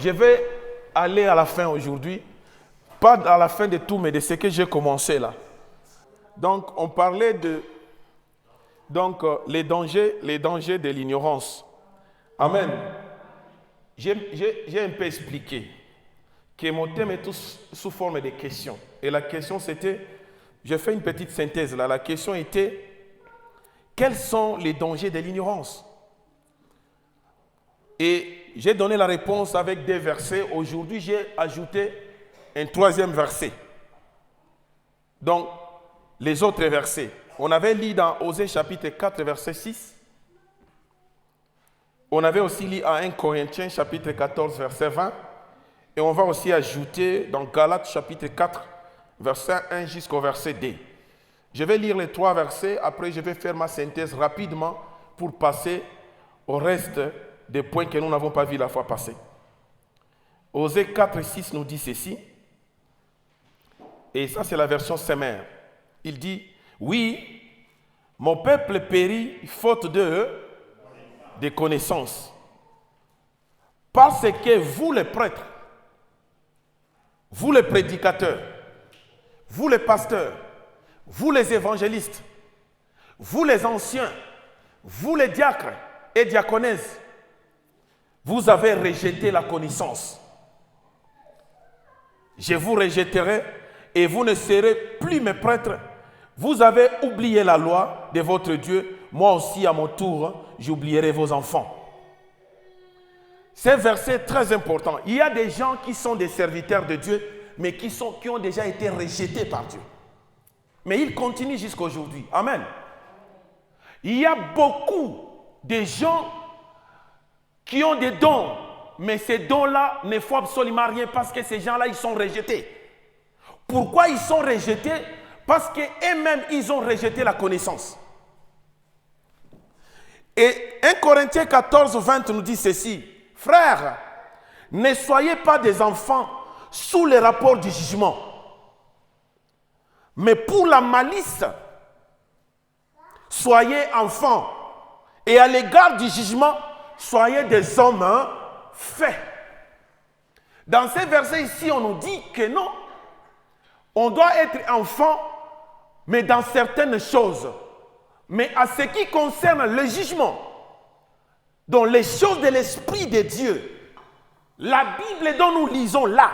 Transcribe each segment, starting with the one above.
je vais aller à la fin aujourd'hui. Pas à la fin de tout, mais de ce que j'ai commencé là. Donc, on parlait de les dangers de l'ignorance. Amen. J'ai un peu expliqué que mon thème est tout sous forme de questions. Et la question c'était, j'ai fait une petite synthèse là, la question était, quels sont les dangers de l'ignorance? Et j'ai donné la réponse avec des versets. Aujourd'hui, j'ai ajouté un troisième verset. Donc, les autres versets. On avait lu dans Osée chapitre 4, verset 6. On avait aussi lu à 1 Corinthiens chapitre 14, verset 20. Et on va aussi ajouter dans Galates chapitre 4, verset 1 jusqu'au verset 2. Je vais lire les trois versets, après je vais faire ma synthèse rapidement pour passer au reste des points que nous n'avons pas vus la fois passée. Osée 4, 6 nous dit ceci. Et ça c'est la version Semeur. Il dit, oui, mon peuple périt faute de connaissances. Parce que vous les prêtres, vous les prédicateurs, vous les pasteurs, vous les évangélistes, vous les anciens, vous les diacres et diaconesses, vous avez rejeté la connaissance. Je vous rejetterai et vous ne serez plus mes prêtres. Vous avez oublié la loi de votre Dieu. Moi aussi, à mon tour, j'oublierai vos enfants. C'est un verset très important. Il y a des gens qui sont des serviteurs de Dieu, mais qui ont déjà été rejetés par Dieu. Mais ils continuent jusqu'à aujourd'hui. Amen. Il y a beaucoup de gens qui ont des dons, mais ces dons-là ne font absolument rien parce que ces gens-là, ils sont rejetés. Pourquoi ils sont rejetés? Parce qu'eux-mêmes, ils ont rejeté la connaissance. Et 1 Corinthiens 14, 20 nous dit ceci. Frères, ne soyez pas des enfants sous les rapports du jugement. Mais pour la malice, soyez enfants. Et à l'égard du jugement, soyez des hommes faits. Dans ces versets ici, on nous dit que non. On doit être enfant, mais dans certaines choses. Mais à ce qui concerne le jugement, dans les choses de l'Esprit de Dieu, la Bible dont nous lisons là,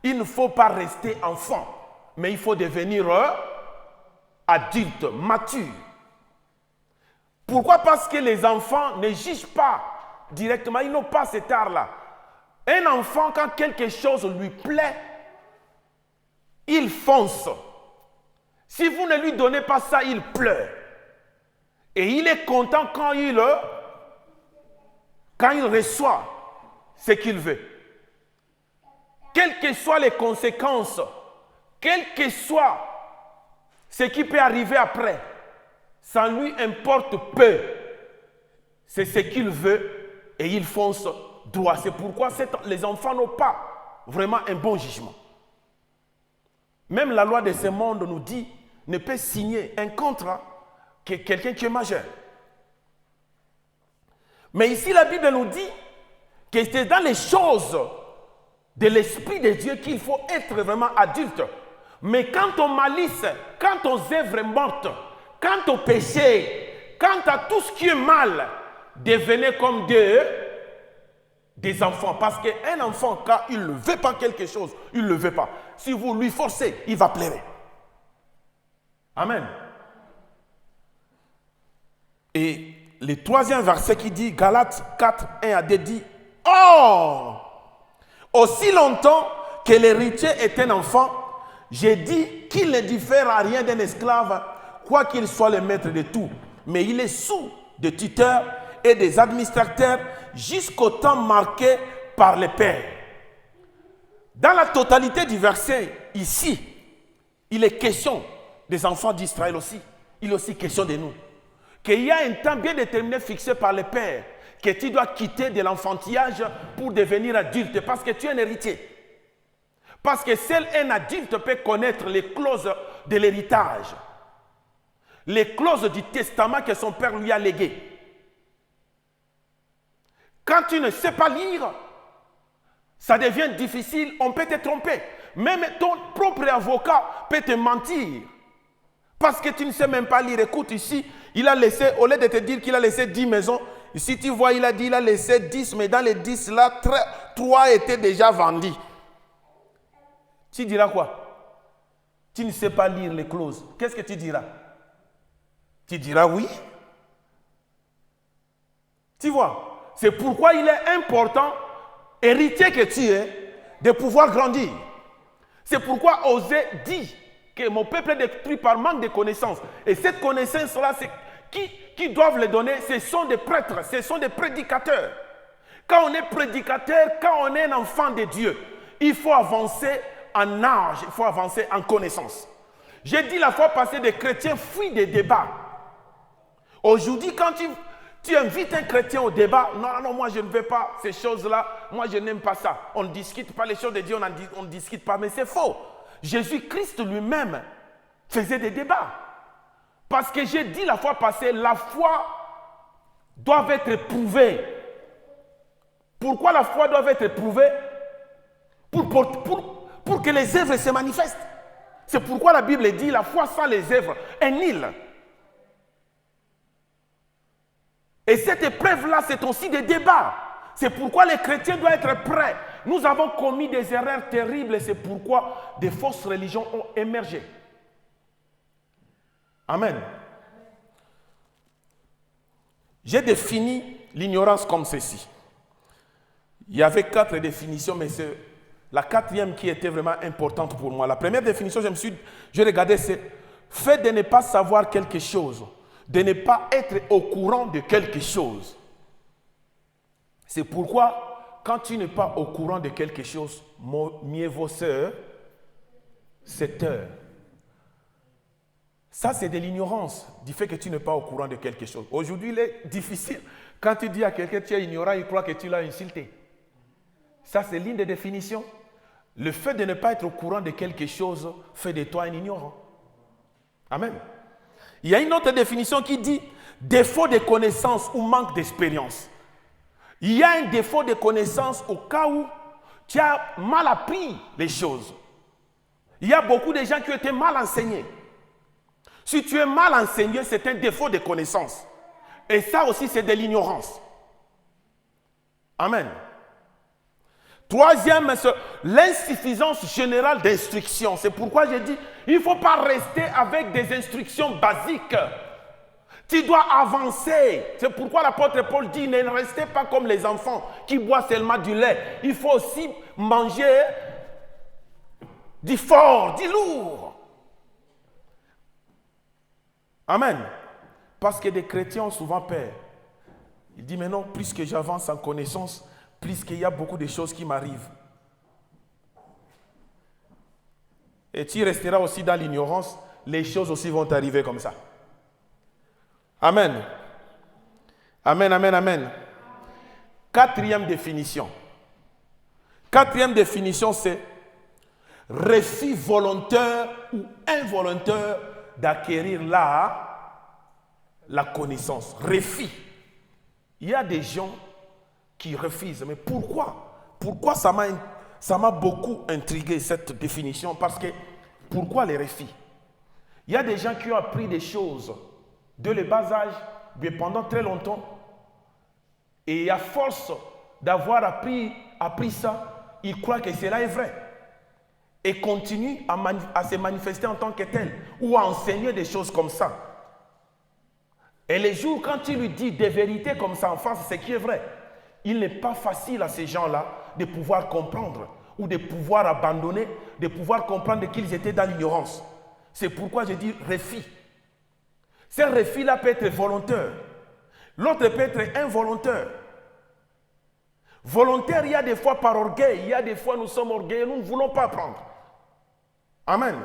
il ne faut pas rester enfant, mais il faut devenir adulte, mature. Pourquoi? Parce que les enfants ne jugent pas directement, ils n'ont pas cet art-là. Un enfant, quand quelque chose lui plaît, il fonce. Si vous ne lui donnez pas ça, il pleure. Et il est content quand il reçoit ce qu'il veut. Quelles que soient les conséquences, quel que soit ce qui peut arriver après, ça lui importe peu. C'est ce qu'il veut et il fonce droit. C'est pourquoi les enfants n'ont pas vraiment un bon jugement. Même la loi de ce monde nous dit ne peut signer un contrat que quelqu'un qui est majeur. Mais ici, la Bible nous dit que c'est dans les choses de l'Esprit de Dieu qu'il faut être vraiment adulte. Mais quant aux malices, quant aux œuvres mortes, quant au péché, quant à tout ce qui est mal, devenez comme des enfants. Parce qu'un enfant, quand il ne veut pas quelque chose, il ne le veut pas. Si vous lui forcez, il va pleurer. Amen. Et le troisième verset qui dit, Galates 4, 1 à 2 dit, « Or, aussi longtemps que l'héritier est un enfant, j'ai dit qu'il ne diffère à rien d'un esclave, quoiqu'il soit le maître de tout, mais il est sous des tuteurs et des administrateurs jusqu'au temps marqué par les pères. » Dans la totalité du verset, ici, il est question des enfants d'Israël aussi. Il est aussi question de nous. Qu'il y a un temps bien déterminé fixé par les pères, que tu dois quitter de l'enfantillage pour devenir adulte, parce que tu es un héritier. Parce que seul un adulte peut connaître les clauses de l'héritage, les clauses du testament que son père lui a légué. Quand tu ne sais pas lire, ça devient difficile, on peut te tromper. Même ton propre avocat peut te mentir. Parce que tu ne sais même pas lire. Écoute ici, il a laissé, au lieu de te dire qu'il a laissé 10 maisons, ici tu vois, il a dit qu'il a laissé 10, mais dans les 10 là, 3 étaient déjà vendus. Tu diras quoi? Tu ne sais pas lire les clauses. Qu'est-ce que tu diras? Tu diras oui. Tu vois, c'est pourquoi il est important, héritier que tu es, de pouvoir grandir. C'est pourquoi Osée dit que mon peuple est détruit par manque de connaissances. Et cette connaissance-là, c'est qui doivent le donner? Ce sont des prêtres, ce sont des prédicateurs. Quand on est prédicateur, quand on est un enfant de Dieu, il faut avancer en âge, il faut avancer en connaissance. J'ai dit la fois passée, des chrétiens fuient des débats. Aujourd'hui, quand tu invites un chrétien au débat, non, moi je ne veux pas ces choses-là, moi je n'aime pas ça. On ne discute pas les choses de Dieu, on ne discute pas, mais c'est faux. Jésus-Christ lui-même faisait des débats. Parce que j'ai dit la fois passée, la foi doit être éprouvée. Pourquoi la foi doit être éprouvée? Pour que les œuvres se manifestent. C'est pourquoi la Bible dit la foi sans les œuvres est nulle. Et cette épreuve-là, c'est aussi des débats. C'est pourquoi les chrétiens doivent être prêts. Nous avons commis des erreurs terribles et c'est pourquoi des fausses religions ont émergé. Amen. J'ai défini l'ignorance comme ceci. Il y avait 4 définitions, mais c'est la 4e qui était vraiment importante pour moi. La première définition, je regardais, c'est fait de ne pas savoir quelque chose, de ne pas être au courant de quelque chose. C'est pourquoi, quand tu n'es pas au courant de quelque chose, mieux vaut cette heure. Ça, c'est de l'ignorance, du fait que tu n'es pas au courant de quelque chose. Aujourd'hui, il est difficile. Quand tu dis à quelqu'un que tu es ignorant, il croit que tu l'as insulté. Ça, c'est l'une des définitions. Le fait de ne pas être au courant de quelque chose fait de toi un ignorant. Amen. Il y a une autre définition qui dit défaut de connaissance ou manque d'expérience. Il y a un défaut de connaissance au cas où tu as mal appris les choses. Il y a beaucoup de gens qui ont été mal enseignés. Si tu es mal enseigné, c'est un défaut de connaissance. Et ça aussi, c'est de l'ignorance. Amen. Troisième, c'est l'insuffisance générale d'instruction. C'est pourquoi j'ai dit, il ne faut pas rester avec des instructions basiques. Tu dois avancer. C'est pourquoi l'apôtre Paul dit, ne restez pas comme les enfants qui boivent seulement du lait. Il faut aussi manger du fort, du lourd. Amen. Parce que des chrétiens ont souvent peur. Ils disent, mais non, plus que j'avance en connaissance, plus qu'il y a beaucoup de choses qui m'arrivent. Et tu resteras aussi dans l'ignorance, les choses aussi vont t'arriver comme ça. Amen. Amen, amen, amen. Quatrième définition. Quatrième définition, c'est refus volontaire ou involontaire d'acquérir la connaissance. Refus. Il y a des gens qui refusent. Mais pourquoi? Pourquoi ça m'a beaucoup intrigué cette définition? Parce que, pourquoi les refus? Il y a des gens qui ont appris des choses de le bas âge, mais pendant très longtemps. Et à force d'avoir appris ça, ils croient que cela est vrai. Et continuent à se manifester en tant que tel, ou à enseigner des choses comme ça. Et les jours, quand tu lui dis des vérités comme ça en face, c'est qui est vrai. Il n'est pas facile à ces gens-là de pouvoir comprendre ou de pouvoir abandonner, de pouvoir comprendre qu'ils étaient dans l'ignorance. C'est pourquoi je dis refus. Ce refus-là peut être volontaire. L'autre peut être involontaire. Volontaire, il y a des fois par orgueil, il y a des fois nous sommes orgueilleux, nous ne voulons pas apprendre. Amen.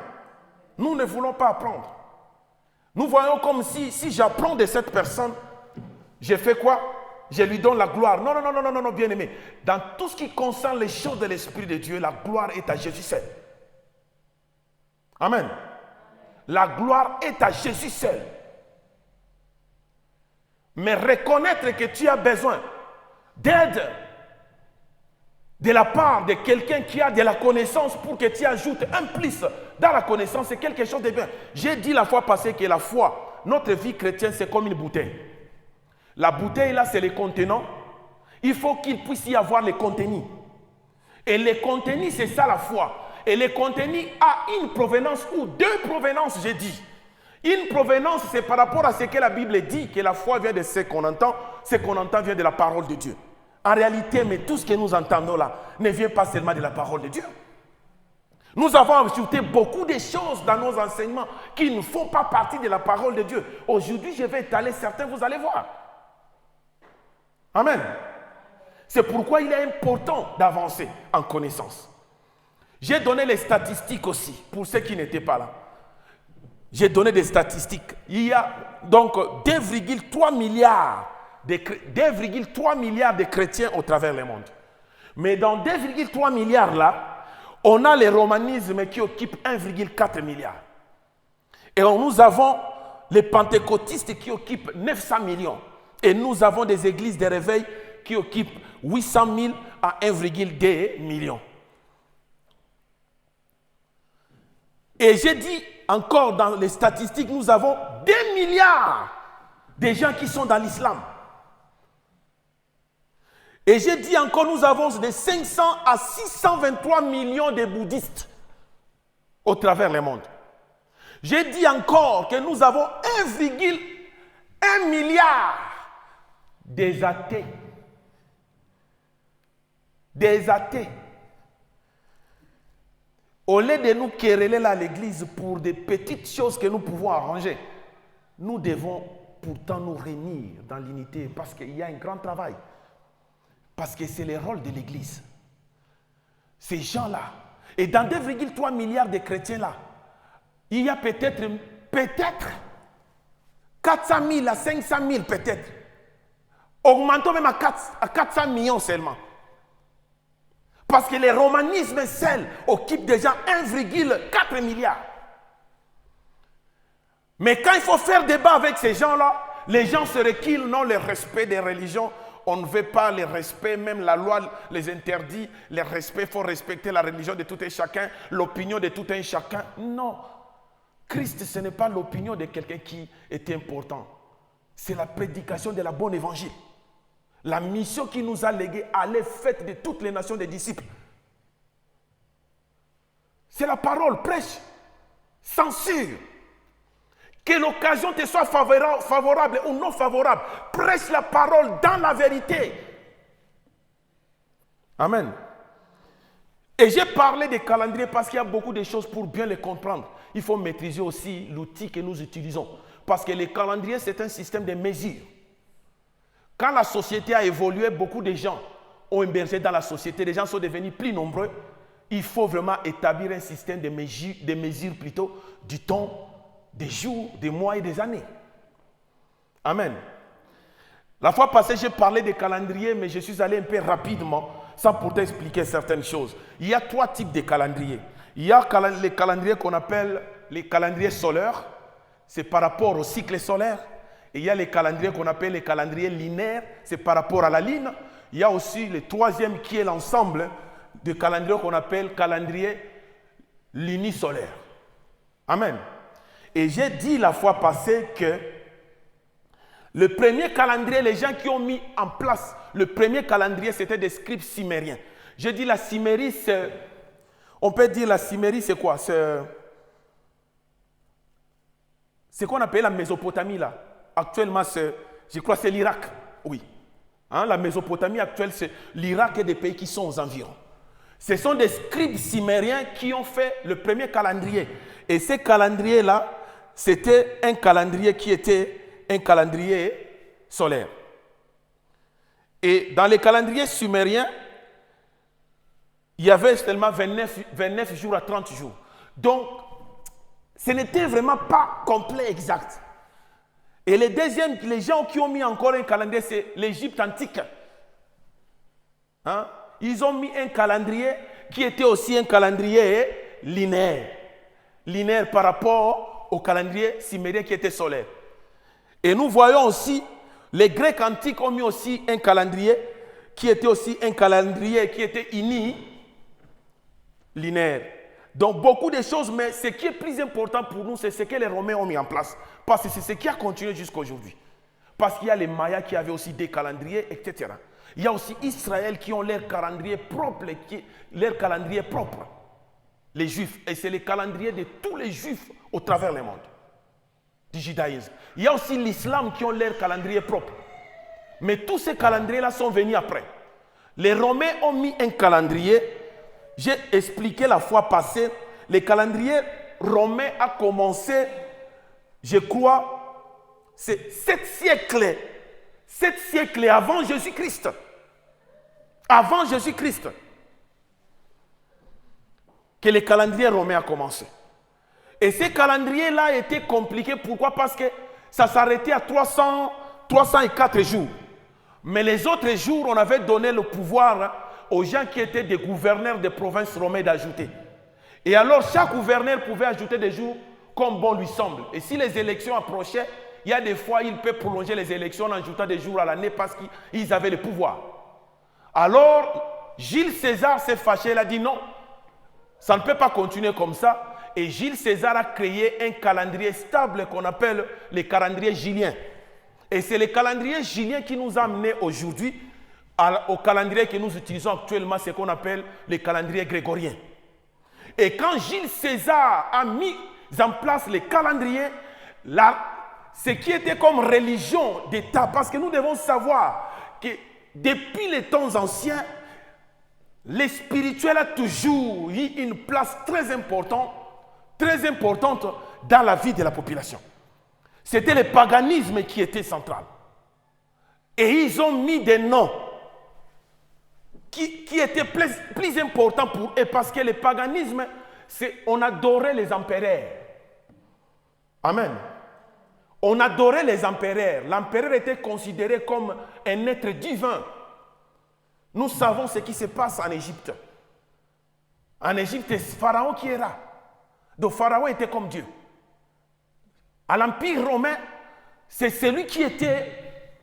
Nous ne voulons pas apprendre. Nous voyons comme si j'apprends de cette personne, je fais quoi? Je lui donne la gloire. Non, non, non, non, non, non, bien aimé. Dans tout ce qui concerne les choses de l'Esprit de Dieu, la gloire est à Jésus seul. Amen. La gloire est à Jésus seul. Mais reconnaître que tu as besoin d'aide, de la part de quelqu'un qui a de la connaissance pour que tu ajoutes un plus dans la connaissance, c'est quelque chose de bien. J'ai dit la fois passée que la foi, notre vie chrétienne, c'est comme une bouteille. La bouteille, là, c'est le contenant. Il faut qu'il puisse y avoir le contenu. Et le contenu, c'est ça la foi. Et le contenu a une provenance ou deux provenances, j'ai dit. Une provenance, c'est par rapport à ce que la Bible dit, que la foi vient de ce qu'on entend vient de la parole de Dieu. En réalité, mais tout ce que nous entendons là ne vient pas seulement de la parole de Dieu. Nous avons ajouté beaucoup de choses dans nos enseignements qui ne font pas partie de la parole de Dieu. Aujourd'hui, je vais étaler certains, vous allez voir. Amen. C'est pourquoi il est important d'avancer en connaissance. J'ai donné les statistiques aussi, pour ceux qui n'étaient pas là. J'ai donné des statistiques. Il y a donc 2,3 milliards de chrétiens au travers du monde. Mais dans 2,3 milliards là, on a les romanismes qui occupent 1,4 milliard. Et nous avons les pentecôtistes qui occupent 900 millions. Et nous avons des églises de réveil qui occupent 800 000 à 1,2 million. Et j'ai dit encore dans les statistiques, nous avons 2 milliards de gens qui sont dans l'islam. Et j'ai dit encore, nous avons de 500 à 623 millions de bouddhistes au travers le monde. J'ai dit encore que nous avons 1,1 milliard des athées. Des athées. Au lieu de nous quereller à l'église pour des petites choses que nous pouvons arranger, nous devons pourtant nous réunir dans l'unité parce qu'il y a un grand travail. Parce que c'est le rôle de l'église. Ces gens-là, et dans 2,3 milliards de chrétiens là, il y a peut-être 400 000 à 500 000 peut-être. Augmentons même à 400 millions seulement. Parce que le romanisme seul occupe déjà 1,4 milliard. Mais quand il faut faire débat avec ces gens-là, les gens se reculent, non, le respect des religions. On ne veut pas le respect, même la loi les interdit. Le respect, il faut respecter la religion de tout un chacun, l'opinion de tout un chacun. Non. Christ, ce n'est pas l'opinion de quelqu'un qui est important. C'est la prédication de la bonne évangile. La mission qui nous a léguée, aller faite de toutes les nations des disciples. C'est la parole, prêche, censure. Que l'occasion te soit favorable ou non favorable, prêche la parole dans la vérité. Amen. Et j'ai parlé des calendriers parce qu'il y a beaucoup de choses pour bien les comprendre. Il faut maîtriser aussi l'outil que nous utilisons. Parce que les calendriers, c'est un système de mesure. Quand la société a évolué, beaucoup de gens ont émergé dans la société, les gens sont devenus plus nombreux. Il faut vraiment établir un système de mesures plutôt du temps, des jours, des mois et des années. Amen. La fois passée, j'ai parlé des calendriers, mais je suis allé un peu rapidement, sans pourtant expliquer certaines choses. Il y a 3 types de calendriers. Il y a les calendriers qu'on appelle les calendriers solaires, c'est par rapport au cycle solaire. Et il y a les calendriers qu'on appelle les calendriers linéaires, c'est par rapport à la lune. Il y a aussi le 3e qui est l'ensemble de calendriers qu'on appelle calendrier lunisolaire. Amen. Et j'ai dit la fois passée que le premier calendrier, les gens qui ont mis en place le premier calendrier, c'était des scribes cimériens. J'ai dit la Cimérie, c'est... On peut dire la Cimérie, c'est quoi? C'est qu'on appelle la Mésopotamie là. Actuellement, je crois que c'est l'Irak. Oui. Hein, la Mésopotamie actuelle, c'est l'Irak et des pays qui sont aux environs. Ce sont des scribes cimériens qui ont fait le premier calendrier. Et ce calendrier-là, c'était un calendrier qui était un calendrier solaire. Et dans les calendriers sumériens, il y avait seulement 29 jours à 30 jours. Donc, ce n'était vraiment pas complet, exact. Et les gens qui ont mis encore un calendrier, c'est l'Égypte antique. Hein? Ils ont mis un calendrier qui était aussi un calendrier linéaire. Linéaire par rapport au calendrier cimérien qui était solaire. Et nous voyons aussi, les Grecs antiques ont mis aussi un calendrier qui était aussi un calendrier qui était linéaire. Donc beaucoup de choses, mais ce qui est plus important pour nous, c'est ce que les Romains ont mis en place. Parce que c'est ce qui a continué jusqu'à aujourd'hui. Parce qu'il y a les Mayas qui avaient aussi des calendriers, etc. Il y a aussi Israël qui ont leur calendrier propre, les Juifs. Et c'est le calendrier de tous les Juifs au travers le monde, du judaïsme. Il y a aussi l'islam qui ont leur calendrier propre. Mais tous ces calendriers-là sont venus après. Les Romains ont mis un calendrier. J'ai expliqué la fois passée, le calendrier romain a commencé, je crois, c'est 7 siècles avant Jésus-Christ. Avant Jésus-Christ, que le calendrier romain a commencé. Et ce calendrier-là était compliqué. Pourquoi? Parce que ça s'arrêtait à 304 jours. Mais les autres jours, on avait donné le pouvoir aux gens qui étaient des gouverneurs des provinces romaines d'ajouter. Et alors, chaque gouverneur pouvait ajouter des jours comme bon lui semble. Et si les élections approchaient, il y a des fois, il peut prolonger les élections en ajoutant des jours à l'année parce qu'ils avaient le pouvoir. Alors, Jules César s'est fâché, il a dit non, ça ne peut pas continuer comme ça. Et Jules César a créé un calendrier stable qu'on appelle le calendrier julien. Et c'est le calendrier julien qui nous a amenés aujourd'hui au calendrier que nous utilisons actuellement, c'est qu'on appelle le calendrier grégorien. Et quand Jules César a mis en place le calendrier, ce qui était comme religion d'État, parce que nous devons savoir que depuis les temps anciens, le spirituel a toujours eu une place très importante dans la vie de la population. C'était le paganisme qui était central. Et ils ont mis des noms qui étaient plus importants pour eux, parce que le paganisme, on adorait les empereurs. Amen. On adorait les empereurs. L'empereur était considéré comme un être divin. Nous savons ce qui se passe en Égypte. En Égypte, c'est Pharaon qui est là. Donc Pharaon était comme Dieu. À l'Empire romain, c'est celui qui était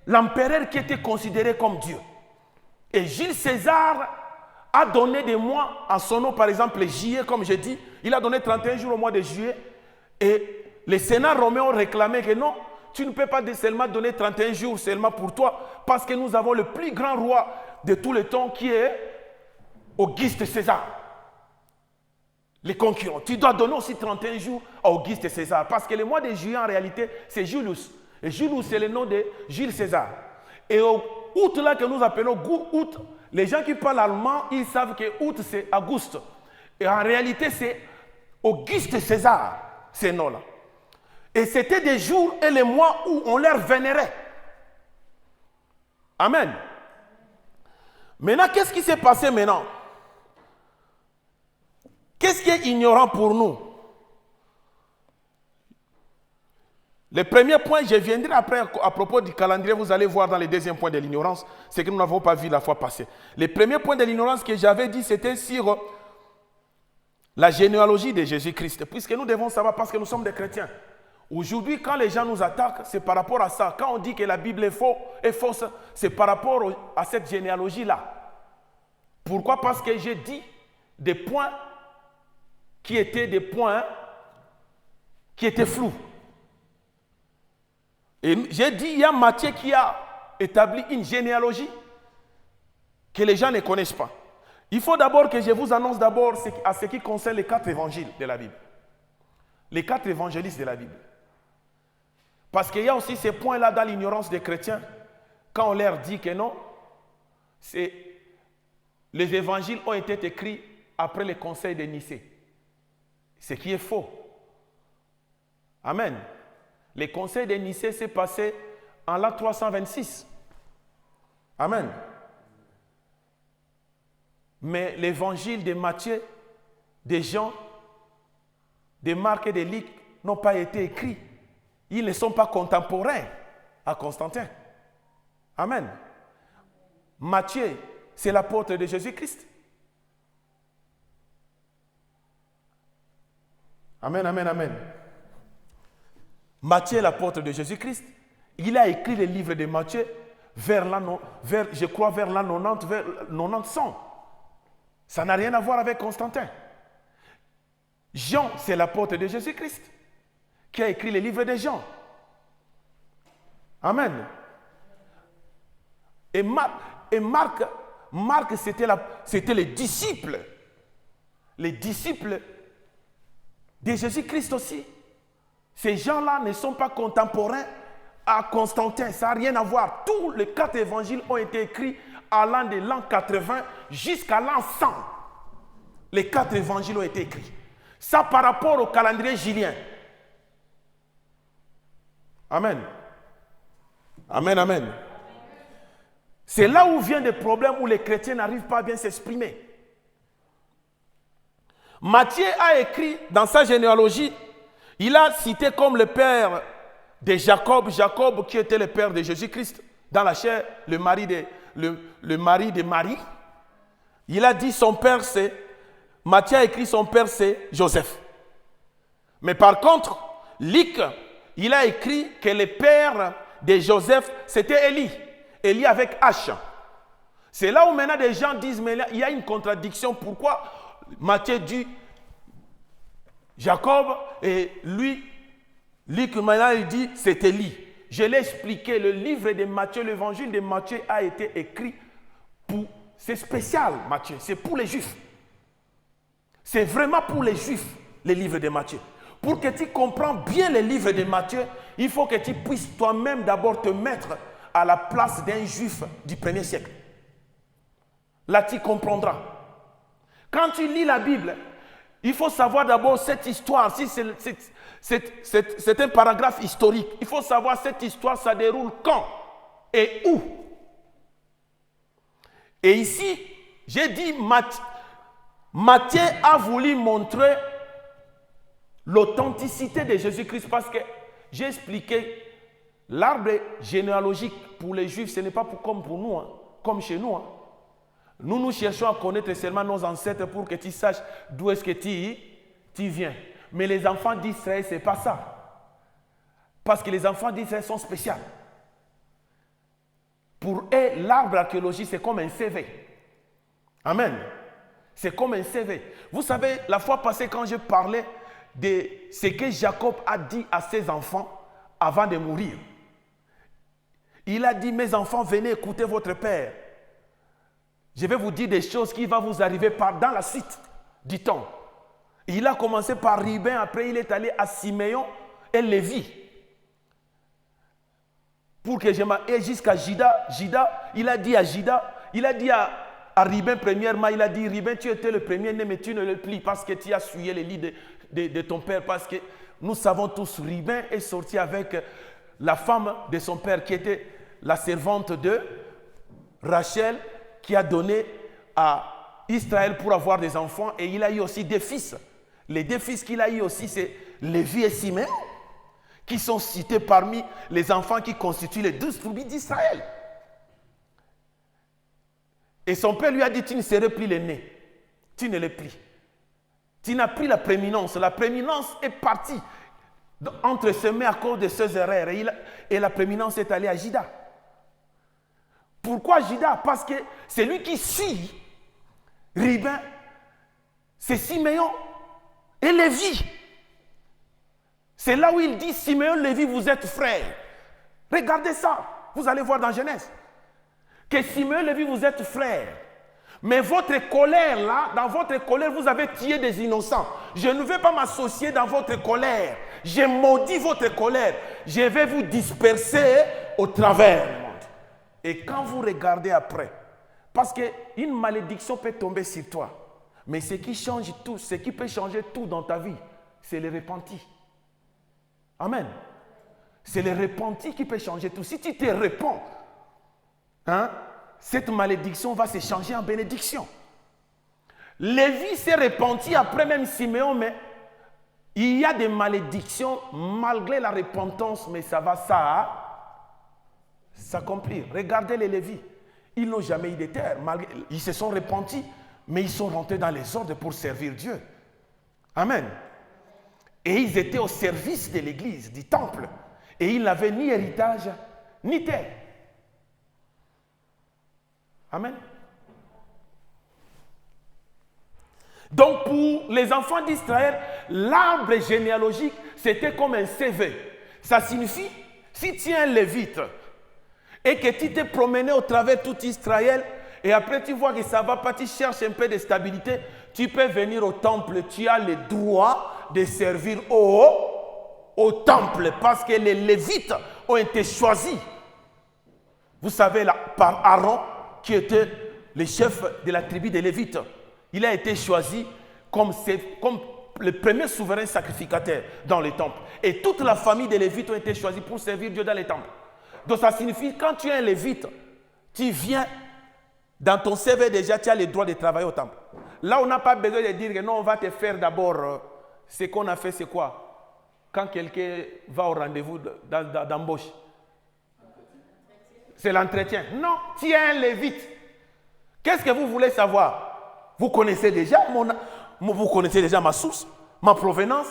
l'empereur qui était considéré comme Dieu. Et Jules César a donné des mois à son nom, par exemple, le juillet, comme j'ai dit. Il a donné 31 jours au mois de juillet. Et les sénats romains ont réclamé que non, tu ne peux pas seulement donner 31 jours seulement pour toi, parce que nous avons le plus grand roi de tous les temps qui est Auguste César. Les concurrents. Tu dois donner aussi 31 jours à Auguste César, parce que le mois de juillet, en réalité, c'est Julius. Et Julius, c'est le nom de Jules César. Et au août, là, que nous appelons août, les gens qui parlent allemand, ils savent que août, c'est Auguste. Et en réalité, c'est Auguste César, ces noms-là. Et c'était des jours et les mois où on leur vénérait. Amen. Maintenant, qu'est-ce qui s'est passé maintenant? Qu'est-ce qui est ignorant pour nous? Le premier point, je viendrai après à propos du calendrier, vous allez voir dans le deuxième point de l'ignorance, c'est que nous n'avons pas vu la fois passée. Le premier point de l'ignorance que j'avais dit, c'était sur la généalogie de Jésus-Christ, puisque nous devons savoir, parce que nous sommes des chrétiens. Aujourd'hui, quand les gens nous attaquent, c'est par rapport à ça. Quand on dit que la Bible est fausse, c'est par rapport à cette généalogie-là. Pourquoi? Parce que j'ai dit des points qui étaient flous. Et j'ai dit, il y a Matthieu qui a établi une généalogie que les gens ne connaissent pas. Il faut d'abord que je vous annonce d'abord à ce qui concerne les 4 évangiles de la Bible. Les 4 évangélistes de la Bible. Parce qu'il y a aussi ces points-là dans l'ignorance des chrétiens. Quand on leur dit que non, les évangiles ont été écrits après le conseil de Nicée. Ce qui est faux. Amen. Le conseil de Nicée s'est passé en l'an 326. Amen. Mais l'évangile de Matthieu, de Jean, de Marc et de Luc n'ont pas été écrits. Ils ne sont pas contemporains à Constantin. Amen. Matthieu, c'est l'apôtre de Jésus-Christ. Amen, amen, amen. Matthieu est l'apôtre de Jésus-Christ. Il a écrit le livre de Matthieu. vers l'an 90, vers 90-100. Ça n'a rien à voir avec Constantin. Jean, c'est l'apôtre de Jésus-Christ qui a écrit les livres de Jean. Amen. Et Marc, c'était les disciples. Les disciples de Jésus-Christ aussi. Ces gens-là ne sont pas contemporains à Constantin. Ça n'a rien à voir. Tous les 4 évangiles ont été écrits allant de l'an 80 jusqu'à l'an 100. Les 4 évangiles ont été écrits. Ça par rapport au calendrier julien. Amen. Amen, amen. C'est là où viennent des problèmes où les chrétiens n'arrivent pas à bien s'exprimer. Matthieu a écrit dans sa généalogie, il a cité comme le père de Jacob, Jacob qui était le père de Jésus-Christ, dans la chair, le mari de Marie. Il a dit son père c'est, Matthieu a écrit son père c'est Joseph. Mais par contre, Luc, il a écrit que le père de Joseph c'était Élie. Élie avec H. C'est là où maintenant des gens disent, mais là, il y a une contradiction. Pourquoi Matthieu dit Jacob et lui, Luc maintenant il dit c'est Élie. Je l'ai expliqué, le livre de Matthieu, l'évangile de Matthieu a été écrit pour, c'est spécial Matthieu, c'est pour les Juifs. C'est vraiment pour les Juifs, les livres de Matthieu. Pour que tu comprennes bien les livres de Matthieu, il faut que tu puisses toi-même d'abord te mettre à la place d'un Juif du 1er siècle. Là, tu comprendras. Quand tu lis la Bible, il faut savoir d'abord cette histoire. Si c'est un paragraphe historique, il faut savoir cette histoire, ça déroule quand et où. Et ici, j'ai dit, Matthieu a voulu montrer l'authenticité de Jésus-Christ parce que j'ai expliqué l'arbre généalogique pour les Juifs, ce n'est pas comme pour nous, hein, comme chez nous. Hein. Nous cherchons à connaître seulement nos ancêtres pour que tu saches d'où est-ce que tu viens. Mais les enfants d'Israël, ce n'est pas ça. Parce que les enfants d'Israël sont spéciaux. Pour eux, l'arbre archéologique, c'est comme un CV. Amen. C'est comme un CV. Vous savez, la fois passée, quand je parlais de ce que Jacob a dit à ses enfants avant de mourir, il a dit, mes enfants, venez écouter votre père. Je vais vous dire des choses qui vont vous arriver dans la suite du temps. Il a commencé par Ruben, après il est allé à Siméon et Lévi. Pour que et jusqu'à Juda, il a dit à Juda, il a dit à Ruben premièrement, il a dit, Ruben, tu étais le premier-né, mais tu ne le plies parce que tu as souillé les lits de ton père. Parce que nous savons tous, Ruben est sorti avec la femme de son père qui était la servante de Rachel, qui a donné à Israël pour avoir des enfants. Et il a eu aussi des fils. Les 2 fils qu'il a eu aussi, c'est Lévi et Siméon, qui sont cités parmi les enfants qui constituent les 12 tribus d'Israël. Et son père lui a dit, tu ne serais plus l'aîné. Tu ne l'es plus. Tu n'as pris la prééminence. La prééminence est partie entre ses mains à cause de ses erreurs. Et la prééminence est allée à Juda. Pourquoi Juda? Parce que c'est lui qui suit Ruben, c'est Siméon et Lévi. C'est là où il dit, Siméon, Lévi, vous êtes frères. Regardez ça, vous allez voir dans Genèse. Que Siméon, Lévi, vous êtes frères. Mais votre colère là, dans votre colère, vous avez tué des innocents. Je ne vais pas m'associer dans votre colère. J'ai maudit votre colère. Je vais vous disperser au travers du monde. Et quand vous regardez après, parce qu'une malédiction peut tomber sur toi, mais ce qui change tout, ce qui peut changer tout dans ta vie, c'est le repenti. Amen. C'est le repenti qui peut changer tout. Si tu te repens, hein, cette malédiction va se changer en bénédiction. Lévi s'est repenti après même Siméon, mais il y a des malédictions malgré la repentance, mais ça va s'accomplir. Regardez les Lévis. Ils n'ont jamais eu de terre. Ils se sont repentis, mais ils sont rentrés dans les ordres pour servir Dieu. Amen. Et ils étaient au service de l'église, du temple. Et ils n'avaient ni héritage, ni terre. Amen. Donc pour les enfants d'Israël, l'arbre généalogique, c'était comme un CV. Ça signifie, si tu es un lévite et que tu t'es promené au travers tout Israël, et après tu vois que ça ne va pas, tu cherches un peu de stabilité, tu peux venir au temple, tu as le droit de servir au temple, parce que les lévites ont été choisis. Vous savez, là, par Aaron, qui était le chef de la tribu des Lévites. Il a été choisi comme le premier souverain sacrificateur dans les temples. Et toute la famille des Lévites ont été choisis pour servir Dieu dans les temples. Donc ça signifie, quand tu es un Lévite, tu viens, dans ton CV déjà, tu as le droit de travailler au temple. Là, on n'a pas besoin de dire que non, on va te faire d'abord, ce qu'on a fait, c'est quoi? Quand quelqu'un va au rendez-vous d'embauche. C'est l'entretien. Non, tu es un Lévite. Qu'est-ce que vous voulez savoir? Vous connaissez déjà vous connaissez déjà ma source, ma provenance.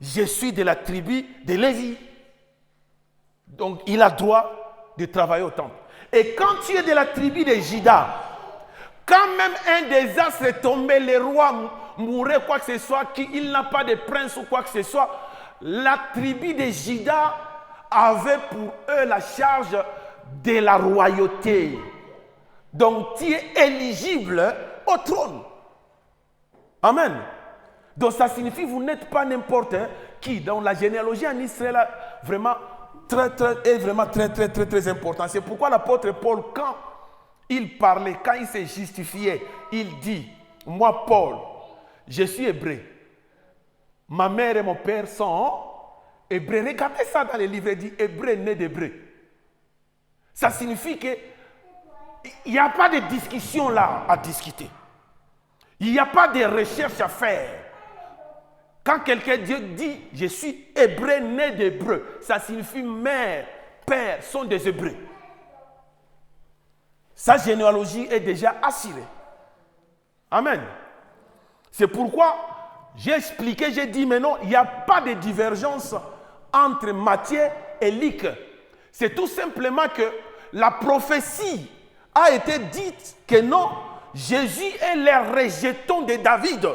Je suis de la tribu de Lévi. Donc, il a droit de travailler au temple. Et quand tu es de la tribu de Juda, quand même un désastre est tombé, les rois mouraient, quoi que ce soit, qu'il n'a pas de prince ou quoi que ce soit, la tribu de Juda avait pour eux la charge de la royauté. Donc, tu es éligible au trône. Amen. Donc, ça signifie que vous n'êtes pas n'importe qui. Donc, la généalogie en Israël vraiment très important. C'est pourquoi l'apôtre Paul, quand il parlait, quand il se justifiait, il dit, moi Paul, je suis hébreu. Ma mère et mon père sont hébreux. Regardez ça dans les livres, il dit hébreu né d'hébreu. Ça signifie que il n'y a pas de discussion là à discuter. Il n'y a pas de recherche à faire. Quand quelqu'un dit « je suis hébreu né d'hébreu », ça signifie mère, père sont des hébreux. Sa généalogie est déjà assurée. Amen. C'est pourquoi j'ai expliqué, j'ai dit, mais non, il n'y a pas de divergence entre Matthieu et Luc. C'est tout simplement que la prophétie a été dite que non, Jésus est le rejeton de David.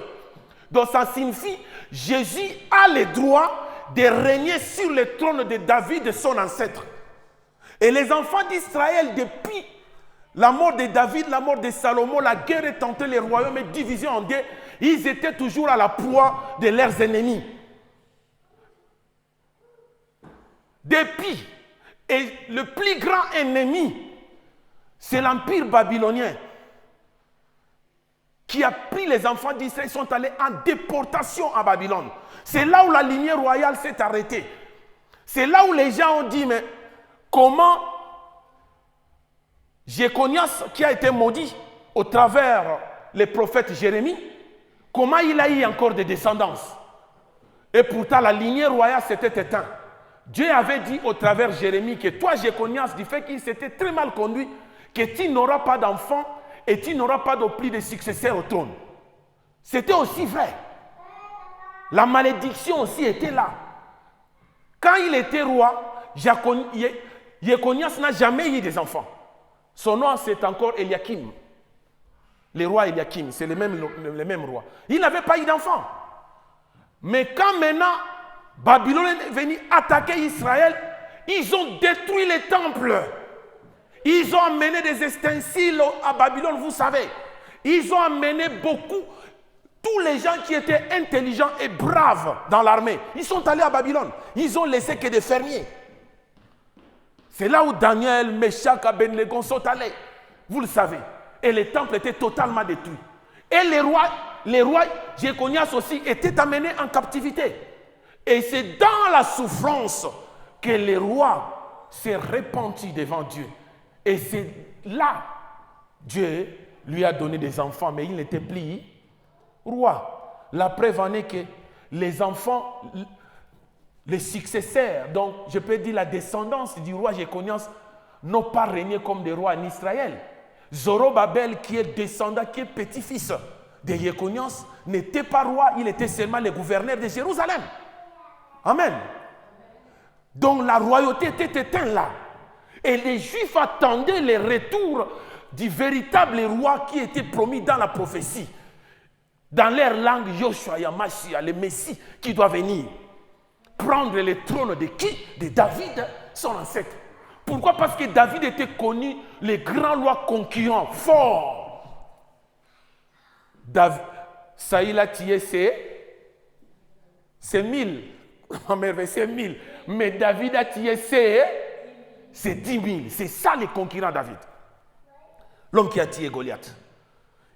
Donc ça signifie Jésus a le droit de régner sur le trône de David, son ancêtre. Et les enfants d'Israël, depuis la mort de David, la mort de Salomon, la guerre est tentée, les royaumes est divisé en deux, ils étaient toujours à la proie de leurs ennemis. Depuis, et le plus grand ennemi, c'est l'empire babylonien qui a pris les enfants d'Israël, ils sont allés en déportation à Babylone. C'est là où la lignée royale s'est arrêtée. C'est là où les gens ont dit, mais comment Jéconias, qui a été maudit au travers les prophètes Jérémie, comment il a eu encore des descendances? Et pourtant, la lignée royale s'était éteinte. Dieu avait dit au travers Jérémie que toi, Jéconias, du fait qu'il s'était très mal conduit, que tu n'auras pas d'enfants et tu n'auras pas de plus de successeurs au trône. C'était aussi vrai. La malédiction aussi était là. Quand il était roi, Jéconias n'a jamais eu des enfants. Son nom, c'est encore Eliakim. Le roi Eliakim, c'est le même roi. Il n'avait pas eu d'enfants. Mais quand maintenant, Babylone est venu attaquer Israël, ils ont détruit les temples. Ils ont amené des ustensiles à Babylone, vous savez. Ils ont amené beaucoup. Tous les gens qui étaient intelligents et braves dans l'armée, ils sont allés à Babylone. Ils ont laissé que des fermiers. C'est là où Daniel, Meshach, Abednego sont allés. Vous le savez. Et les temples étaient totalement détruits. Et les rois Jéconias aussi étaient amenés en captivité. Et c'est dans la souffrance que le roi s'est repenti devant Dieu. Et c'est là Dieu lui a donné des enfants, mais il n'était plus roi. La preuve en est que les enfants, les successeurs, donc je peux dire la descendance du roi Jéconias, n'ont pas régné comme des rois en Israël. Zorobabel, qui est descendant, qui est petit-fils de Jéconias, n'était pas roi, il était seulement le gouverneur de Jérusalem. Amen. Donc la royauté était éteinte là. Et les Juifs attendaient le retour du véritable roi qui était promis dans la prophétie. Dans leur langue, Yoshua Yamashia, le Messie qui doit venir. Prendre le trône de qui? De David, son ancêtre. Pourquoi? Parce que David était connu, le grand roi conquérant, fort. Saïla Thié, c'est 1000. C'est 1000. Mais David a Thié, c'est 10 000. C'est ça le conquérant David. L'homme qui a tué Goliath.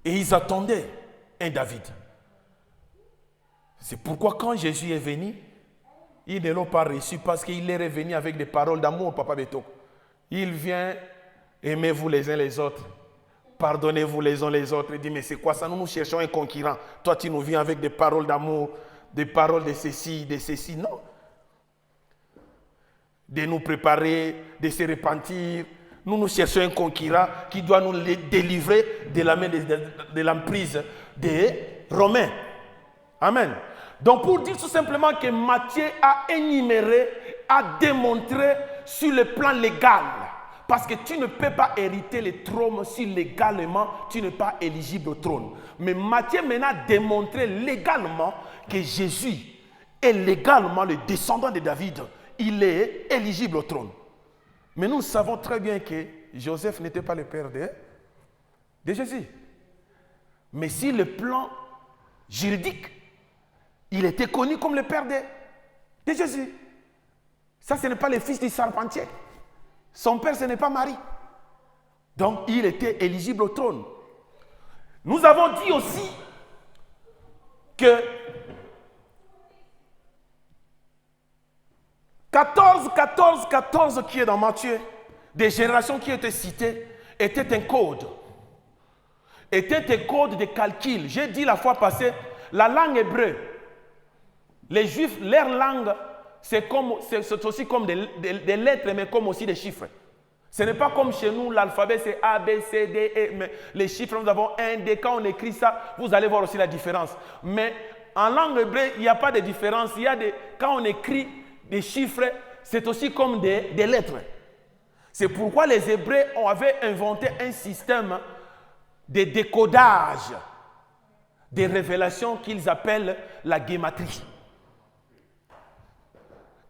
Et ils attendaient un David. C'est pourquoi quand Jésus est venu, ils ne l'ont pas reçu parce qu'il est revenu avec des paroles d'amour, Papa Beto. Il vient, aimez-vous les uns les autres, pardonnez-vous les uns les autres. Il dit, mais c'est quoi ça? Nous cherchons un concurrent. Toi, tu nous viens avec des paroles d'amour, des paroles de ceci, de ceci. Non. De nous préparer, de se repentir. Nous cherchons un concurrent qui doit nous délivrer de la main de l'emprise des Romains. Amen. Donc pour dire tout simplement que Matthieu a énuméré, a démontré sur le plan légal. Parce que tu ne peux pas hériter le trône si légalement tu n'es pas éligible au trône. Mais Matthieu maintenant a démontré légalement que Jésus est légalement le descendant de David. Il est éligible au trône. Mais nous savons très bien que Joseph n'était pas le père de Jésus. Mais sur le plan juridique, il était connu comme le père de Jésus. Ça, ce n'est pas le fils du charpentier. Son père, ce n'est pas Marie. Donc, il était éligible au trône. Nous avons dit aussi que 14 qui est dans Matthieu, des générations qui étaient citées, était un code. Était un code de calcul. J'ai dit la fois passée, la langue hébreu, les Juifs, leur langue, c'est aussi comme des lettres, mais comme aussi des chiffres. Ce n'est pas comme chez nous, l'alphabet c'est A, B, C, D, E, mais les chiffres, nous avons 1, D. Quand on écrit ça, vous allez voir aussi la différence. Mais en langue hébreu, il n'y a pas de différence. Quand on écrit des chiffres, c'est aussi comme des lettres. C'est pourquoi les Hébreux avaient inventé un système de décodage des révélations qu'ils appellent la gématrie.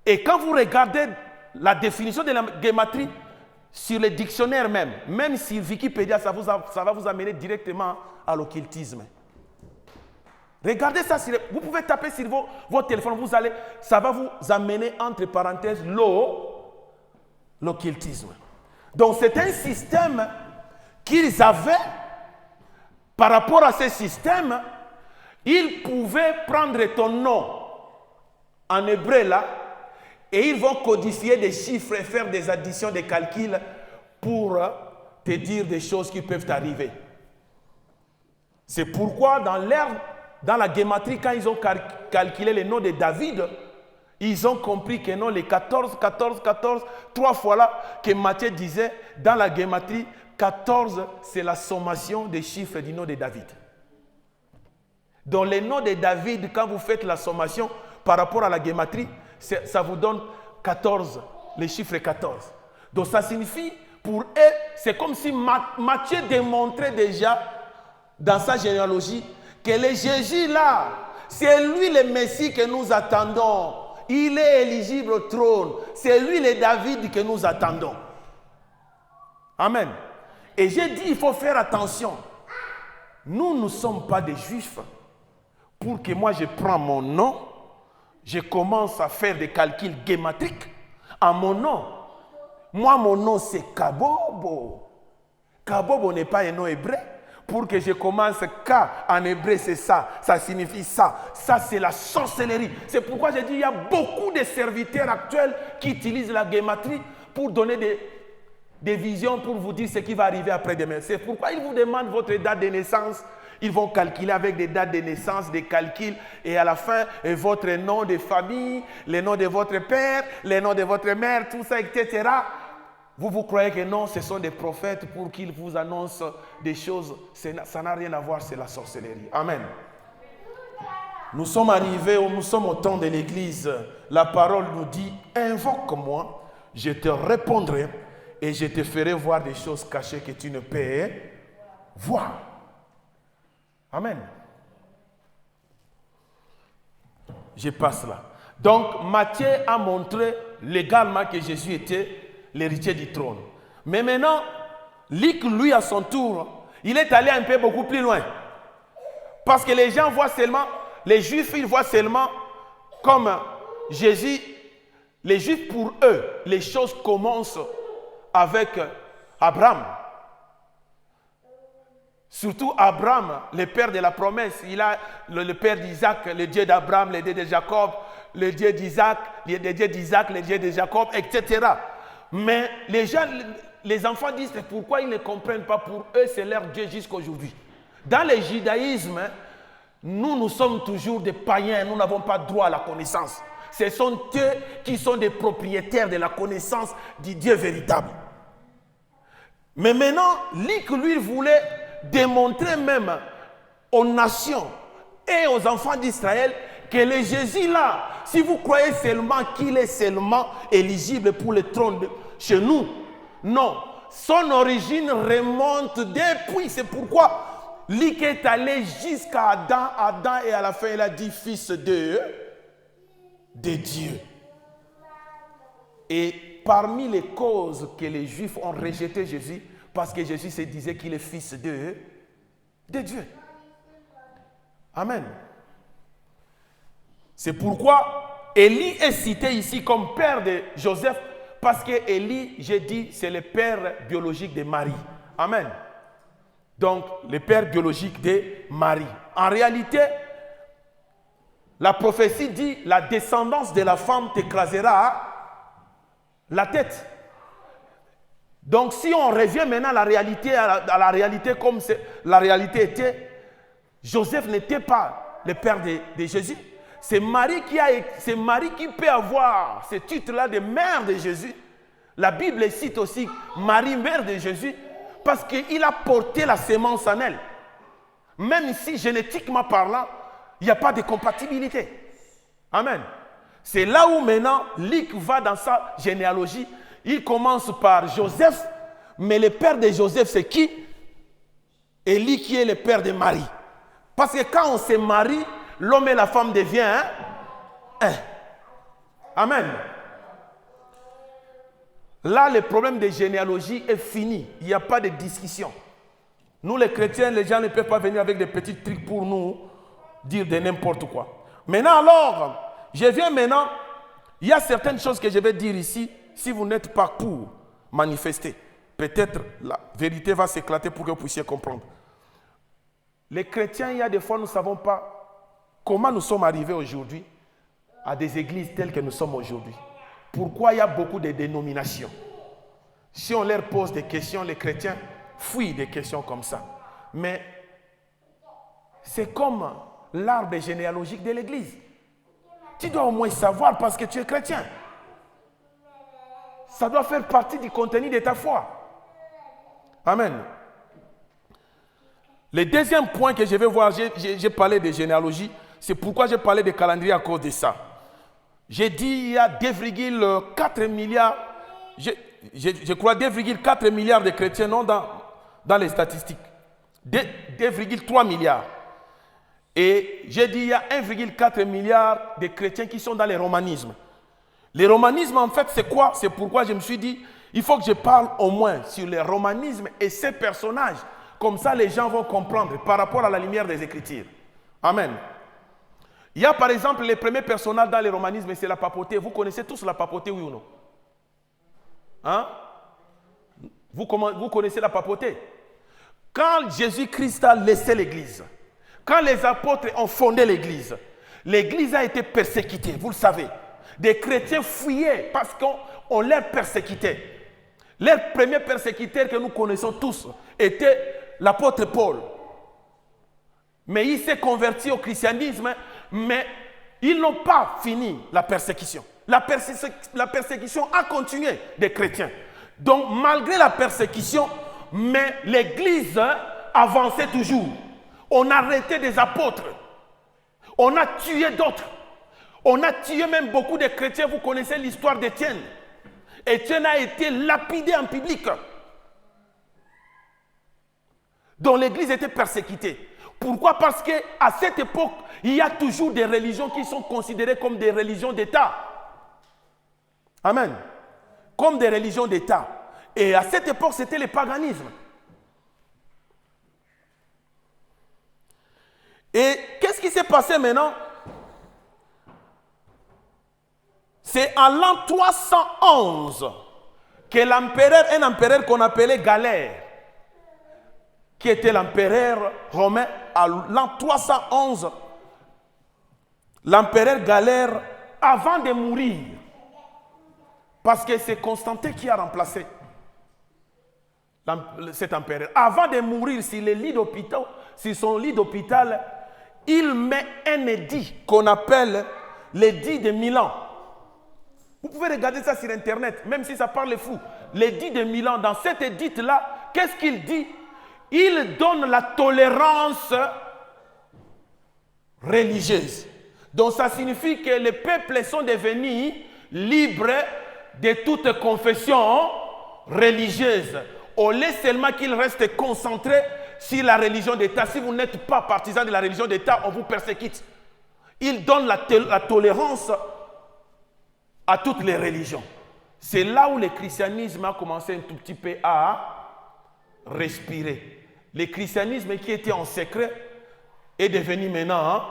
Et quand vous regardez la définition de la gématrie sur le dictionnaire même sur Wikipédia, ça va vous amener directement à l'occultisme. Regardez ça, vous pouvez taper sur votre téléphone, ça va vous amener entre parenthèses l'occultisme. Donc c'est un système qu'ils avaient. Par rapport à ce système, ils pouvaient prendre ton nom en hébreu là, et ils vont codifier des chiffres et faire des additions, des calculs pour te dire des choses qui peuvent arriver. C'est pourquoi dans la gématrie, quand ils ont calculé le nom de David, ils ont compris que non, les 14, 3 fois là que Matthieu disait, dans la gématrie, 14, c'est la sommation des chiffres du nom de David. Dans le nom de David, quand vous faites la sommation par rapport à la gématrie, ça vous donne 14, les chiffres 14. Donc ça signifie, pour eux, c'est comme si Matthieu démontrait déjà dans sa généalogie que le Jésus là, c'est lui le Messie que nous attendons. Il est éligible au trône. C'est lui le David que nous attendons. Amen. Et j'ai dit, il faut faire attention. Nous ne sommes pas des Juifs. Pour que moi je prends mon nom, je commence à faire des calculs gématriques à mon nom. Moi, mon nom c'est Kabobo. Kabobo n'est pas un nom hébreu. Pour que je commence K en hébreu, c'est ça. Ça signifie ça. Ça, c'est la sorcellerie. C'est pourquoi j'ai dit, il y a beaucoup de serviteurs actuels qui utilisent la gématrie pour donner des visions, pour vous dire ce qui va arriver après-demain. C'est pourquoi ils vous demandent votre date de naissance. Ils vont calculer avec des dates de naissance, des calculs, et à la fin, votre nom de famille, le nom de votre père, le nom de votre mère, tout ça, etc. Vous croyez que non, ce sont des prophètes pour qu'ils vous annoncent des choses. Ça n'a rien à voir, c'est la sorcellerie. Amen. Nous sommes arrivés, nous sommes au temps de l'église. La parole nous dit, invoque-moi, je te répondrai et je te ferai voir des choses cachées que tu ne peux voir. Amen. Je passe là. Donc, Matthieu a montré légalement que Jésus était l'héritier du trône. Mais maintenant, Luc, lui, à son tour, il est allé un peu beaucoup plus loin. Parce que les gens voient seulement, les Juifs, ils voient seulement comme Jésus. Les Juifs, pour eux, les choses commencent avec Abraham. Surtout Abraham, le père de la promesse. Il a le père d'Isaac, le Dieu d'Abraham, le Dieu de Jacob, le Dieu d'Isaac, le Dieu d'Isaac, le Dieu de Jacob, etc. Mais les gens, les enfants disent pourquoi ils ne comprennent pas. Pour eux, c'est leur Dieu jusqu'à aujourd'hui. Dans le judaïsme, nous sommes toujours des païens, nous n'avons pas droit à la connaissance. Ce sont eux qui sont des propriétaires de la connaissance du Dieu véritable. Mais maintenant, Luc, lui, voulait démontrer même aux nations et aux enfants d'Israël que le Jésus là, si vous croyez seulement qu'il est seulement éligible pour le trône chez nous, non. Son origine remonte depuis. C'est pourquoi Luc est allé jusqu'à Adam. Adam, et à la fin, il a dit fils de Dieu. Et parmi les causes que les Juifs ont rejeté Jésus, parce que Jésus se disait qu'il est fils de Dieu. Amen. C'est pourquoi Élie est cité ici comme père de Joseph, parce que Élie, j'ai dit, c'est le père biologique de Marie. Amen. Donc, le père biologique de Marie. En réalité, la prophétie dit, la descendance de la femme t'écrasera la tête. Donc, si on revient maintenant à la réalité, à la réalité comme la réalité était, Joseph n'était pas le père de Jésus. C'est Marie qui peut avoir ce titre-là de mère de Jésus. La Bible cite aussi Marie, mère de Jésus, parce qu'il a porté la sémence en elle. Même si génétiquement parlant, il n'y a pas de compatibilité. Amen. C'est là où maintenant, Luc va dans sa généalogie. Il commence par Joseph, mais le père de Joseph, c'est qui? Élie qui est le père de Marie. Parce que quand on se marie, l'homme et la femme deviennent un. Amen. Là, le problème de généalogie est fini. Il n'y a pas de discussion. Nous, les chrétiens, les gens ne peuvent pas venir avec des petits trucs pour nous dire de n'importe quoi. Maintenant, alors, je viens maintenant. Il y a certaines choses que je vais dire ici. Si vous n'êtes pas pour manifester, peut-être la vérité va s'éclater pour que vous puissiez comprendre. Les chrétiens, il y a des fois, nous ne savons pas comment nous sommes arrivés aujourd'hui à des églises telles que nous sommes aujourd'hui. Pourquoi il y a beaucoup de dénominations? Si on leur pose des questions, les chrétiens fuient des questions comme ça. Mais c'est comme l'arbre généalogique de l'église. Tu dois au moins savoir parce que tu es chrétien. Ça doit faire partie du contenu de ta foi. Amen. Le deuxième point que je vais voir, j'ai parlé de généalogie. C'est pourquoi j'ai parlé de calendrier à cause de ça. J'ai dit il y a 2,4 milliards, je crois 2,4 milliards de chrétiens non, dans les statistiques. 2,3 milliards. Et j'ai dit il y a 1,4 milliard de chrétiens qui sont dans les romanismes. Les romanismes, en fait, c'est quoi? C'est pourquoi je me suis dit, il faut que je parle au moins sur les romanismes et ces personnages. Comme ça, les gens vont comprendre par rapport à la lumière des Écritures. Amen. Il y a par exemple les premiers personnages dans les romanismes, c'est la papauté. Vous connaissez tous la papauté, oui ou non? Hein? Vous connaissez la papauté? Quand Jésus-Christ a laissé l'Église, quand les apôtres ont fondé l'Église, l'Église a été persécutée, vous le savez. Des chrétiens fuyaient parce qu'on les persécutait. Leur premier persécuteur que nous connaissons tous était l'apôtre Paul. Mais il s'est converti au christianisme, mais ils n'ont pas fini la persécution. La persécution a continué des chrétiens. Donc, malgré la persécution, mais l'Église avançait toujours. On a arrêté des apôtres. On a tué d'autres. On a tué même beaucoup de chrétiens. Vous connaissez l'histoire d'Étienne. Étienne a été lapidé en public. Dont l'Église était persécutée. Pourquoi? Parce qu'à cette époque, il y a toujours des religions qui sont considérées comme des religions d'État. Amen. Comme des religions d'État. Et à cette époque, c'était le paganisme. Et qu'est-ce qui s'est passé maintenant? C'est en l'an 311 que l'empereur, un empereur qu'on appelait Galère, qui était l'empereur romain, à l'an 311, l'empereur Galère, avant de mourir, parce que c'est Constantin qui a remplacé cet empereur. Avant de mourir sur son lit d'hôpital, il met un édit qu'on appelle l'édit de Milan. Vous pouvez regarder ça sur Internet, même si ça parle fou. L'édit de Milan, dans cet édit-là, qu'est-ce qu'il dit? Il donne la tolérance religieuse. Donc ça signifie que les peuples sont devenus libres de toute confession religieuse. Au lieu seulement qu'ils restent concentrés sur la religion d'État. Si vous n'êtes pas partisan de la religion d'État, on vous persécute. Il donne la tolérance à toutes les religions. C'est là où le christianisme a commencé un tout petit peu à respirer. Le christianisme qui était en secret est devenu maintenant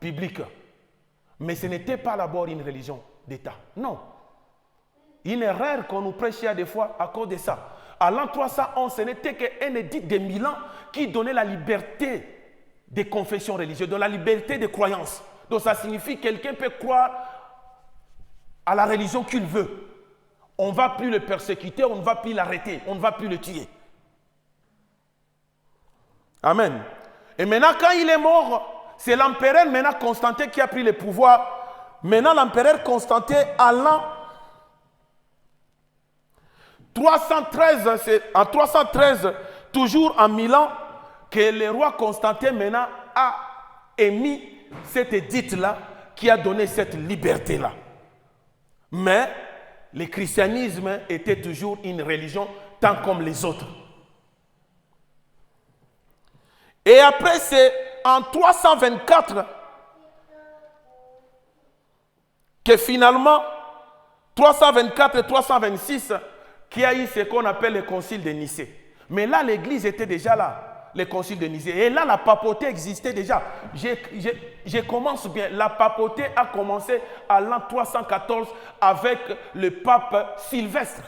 public. Mais ce n'était pas d'abord une religion d'État. Non. Une erreur qu'on nous prêchait des fois à cause de ça. À l'an 311, ce n'était qu'un édit de Milan qui donnait la liberté des confessions religieuses, de la liberté de croyance. Donc ça signifie que quelqu'un peut croire à la religion qu'il veut. On ne va plus le persécuter, on ne va plus l'arrêter, on ne va plus le tuer. Amen. Et maintenant, quand il est mort, c'est l'empereur maintenant Constantin qui a pris le pouvoir. Maintenant, l'empereur Constantin, à l'an 313, c'est en 313, toujours en Milan, que le roi Constantin maintenant a émis cet édit-là qui a donné cette liberté-là. Mais le christianisme était toujours une religion tant comme les autres. Et après, c'est en 324 que finalement, 324 et 326, qu'il y a eu ce qu'on appelle le concile de Nicée. Mais là, l'Église était déjà là, le concile de Nicée. Et là, la papauté existait déjà. Je commence bien. La papauté a commencé à l'an 314 avec le pape Sylvestre,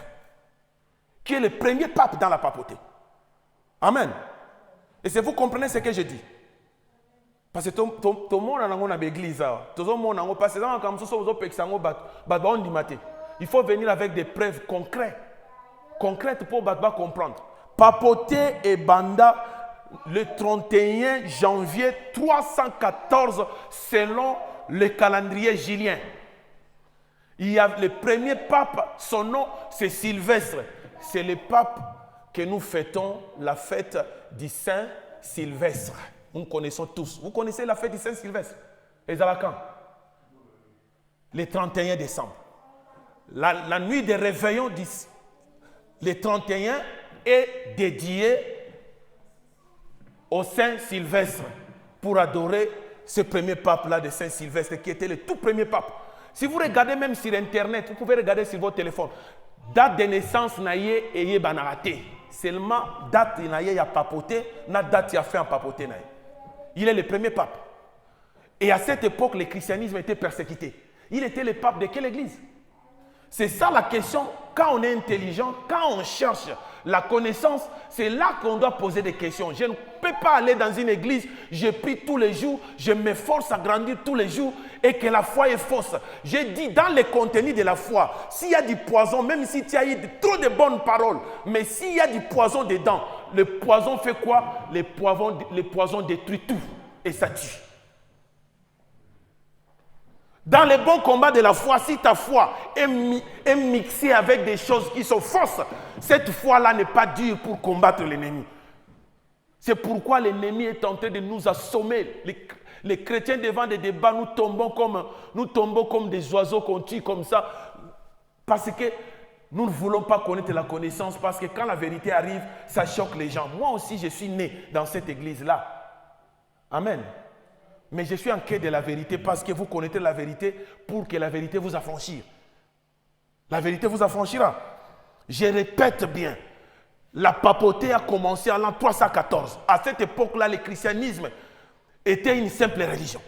qui est le premier pape dans la papauté. Amen. Et si vous comprenez ce que je dis. Parce que tout le monde a l'église. Tout le monde a il faut venir avec des preuves concrètes pour comprendre. Papauté et Banda le 31 janvier 314 selon le calendrier julien. Il y a le premier pape, son nom c'est Sylvestre. C'est le pape que nous fêtons la fête du Saint Sylvestre. Nous connaissons tous. Vous connaissez la fête du Saint Sylvestre? Les Alacans. Le 31 décembre. La nuit des réveillons, le 31 est dédiée au Saint Sylvestre pour adorer ce premier pape-là de Saint Sylvestre qui était le tout premier pape. Si vous regardez même sur Internet, vous pouvez regarder sur votre téléphone. Date de naissance naïe et banarate. Seulement date naïe a papoté, na date a fait en papoté naïe. Il est le premier pape. Et à cette époque, le christianisme était persécuté. Il était le pape de quelle église? C'est ça la question. Quand on est intelligent, quand on cherche la connaissance, c'est là qu'on doit poser des questions. Je ne peux pas aller dans une église, je prie tous les jours, je m'efforce à grandir tous les jours et que la foi est fausse. J'ai dit dans le contenu de la foi, s'il y a du poison, même si tu as eu trop de bonnes paroles, mais s'il y a du poison dedans, le poison fait quoi? Le poison détruit tout et ça tue. Dans les bons combats de la foi, si ta foi est mixée avec des choses qui sont fausses, cette foi-là n'est pas dure pour combattre l'ennemi. C'est pourquoi l'ennemi est en train de nous assommer. Les chrétiens devant des débats, nous tombons comme des oiseaux qu'on tue comme ça. Parce que nous ne voulons pas connaître la connaissance, parce que quand la vérité arrive, ça choque les gens. Moi aussi, je suis né dans cette église-là. Amen. Mais je suis en quête de la vérité parce que vous connaissez la vérité pour que la vérité vous affranchisse. La vérité vous affranchira. Je répète bien, la papauté a commencé en l'an 314. À cette époque-là, le christianisme était une simple religion.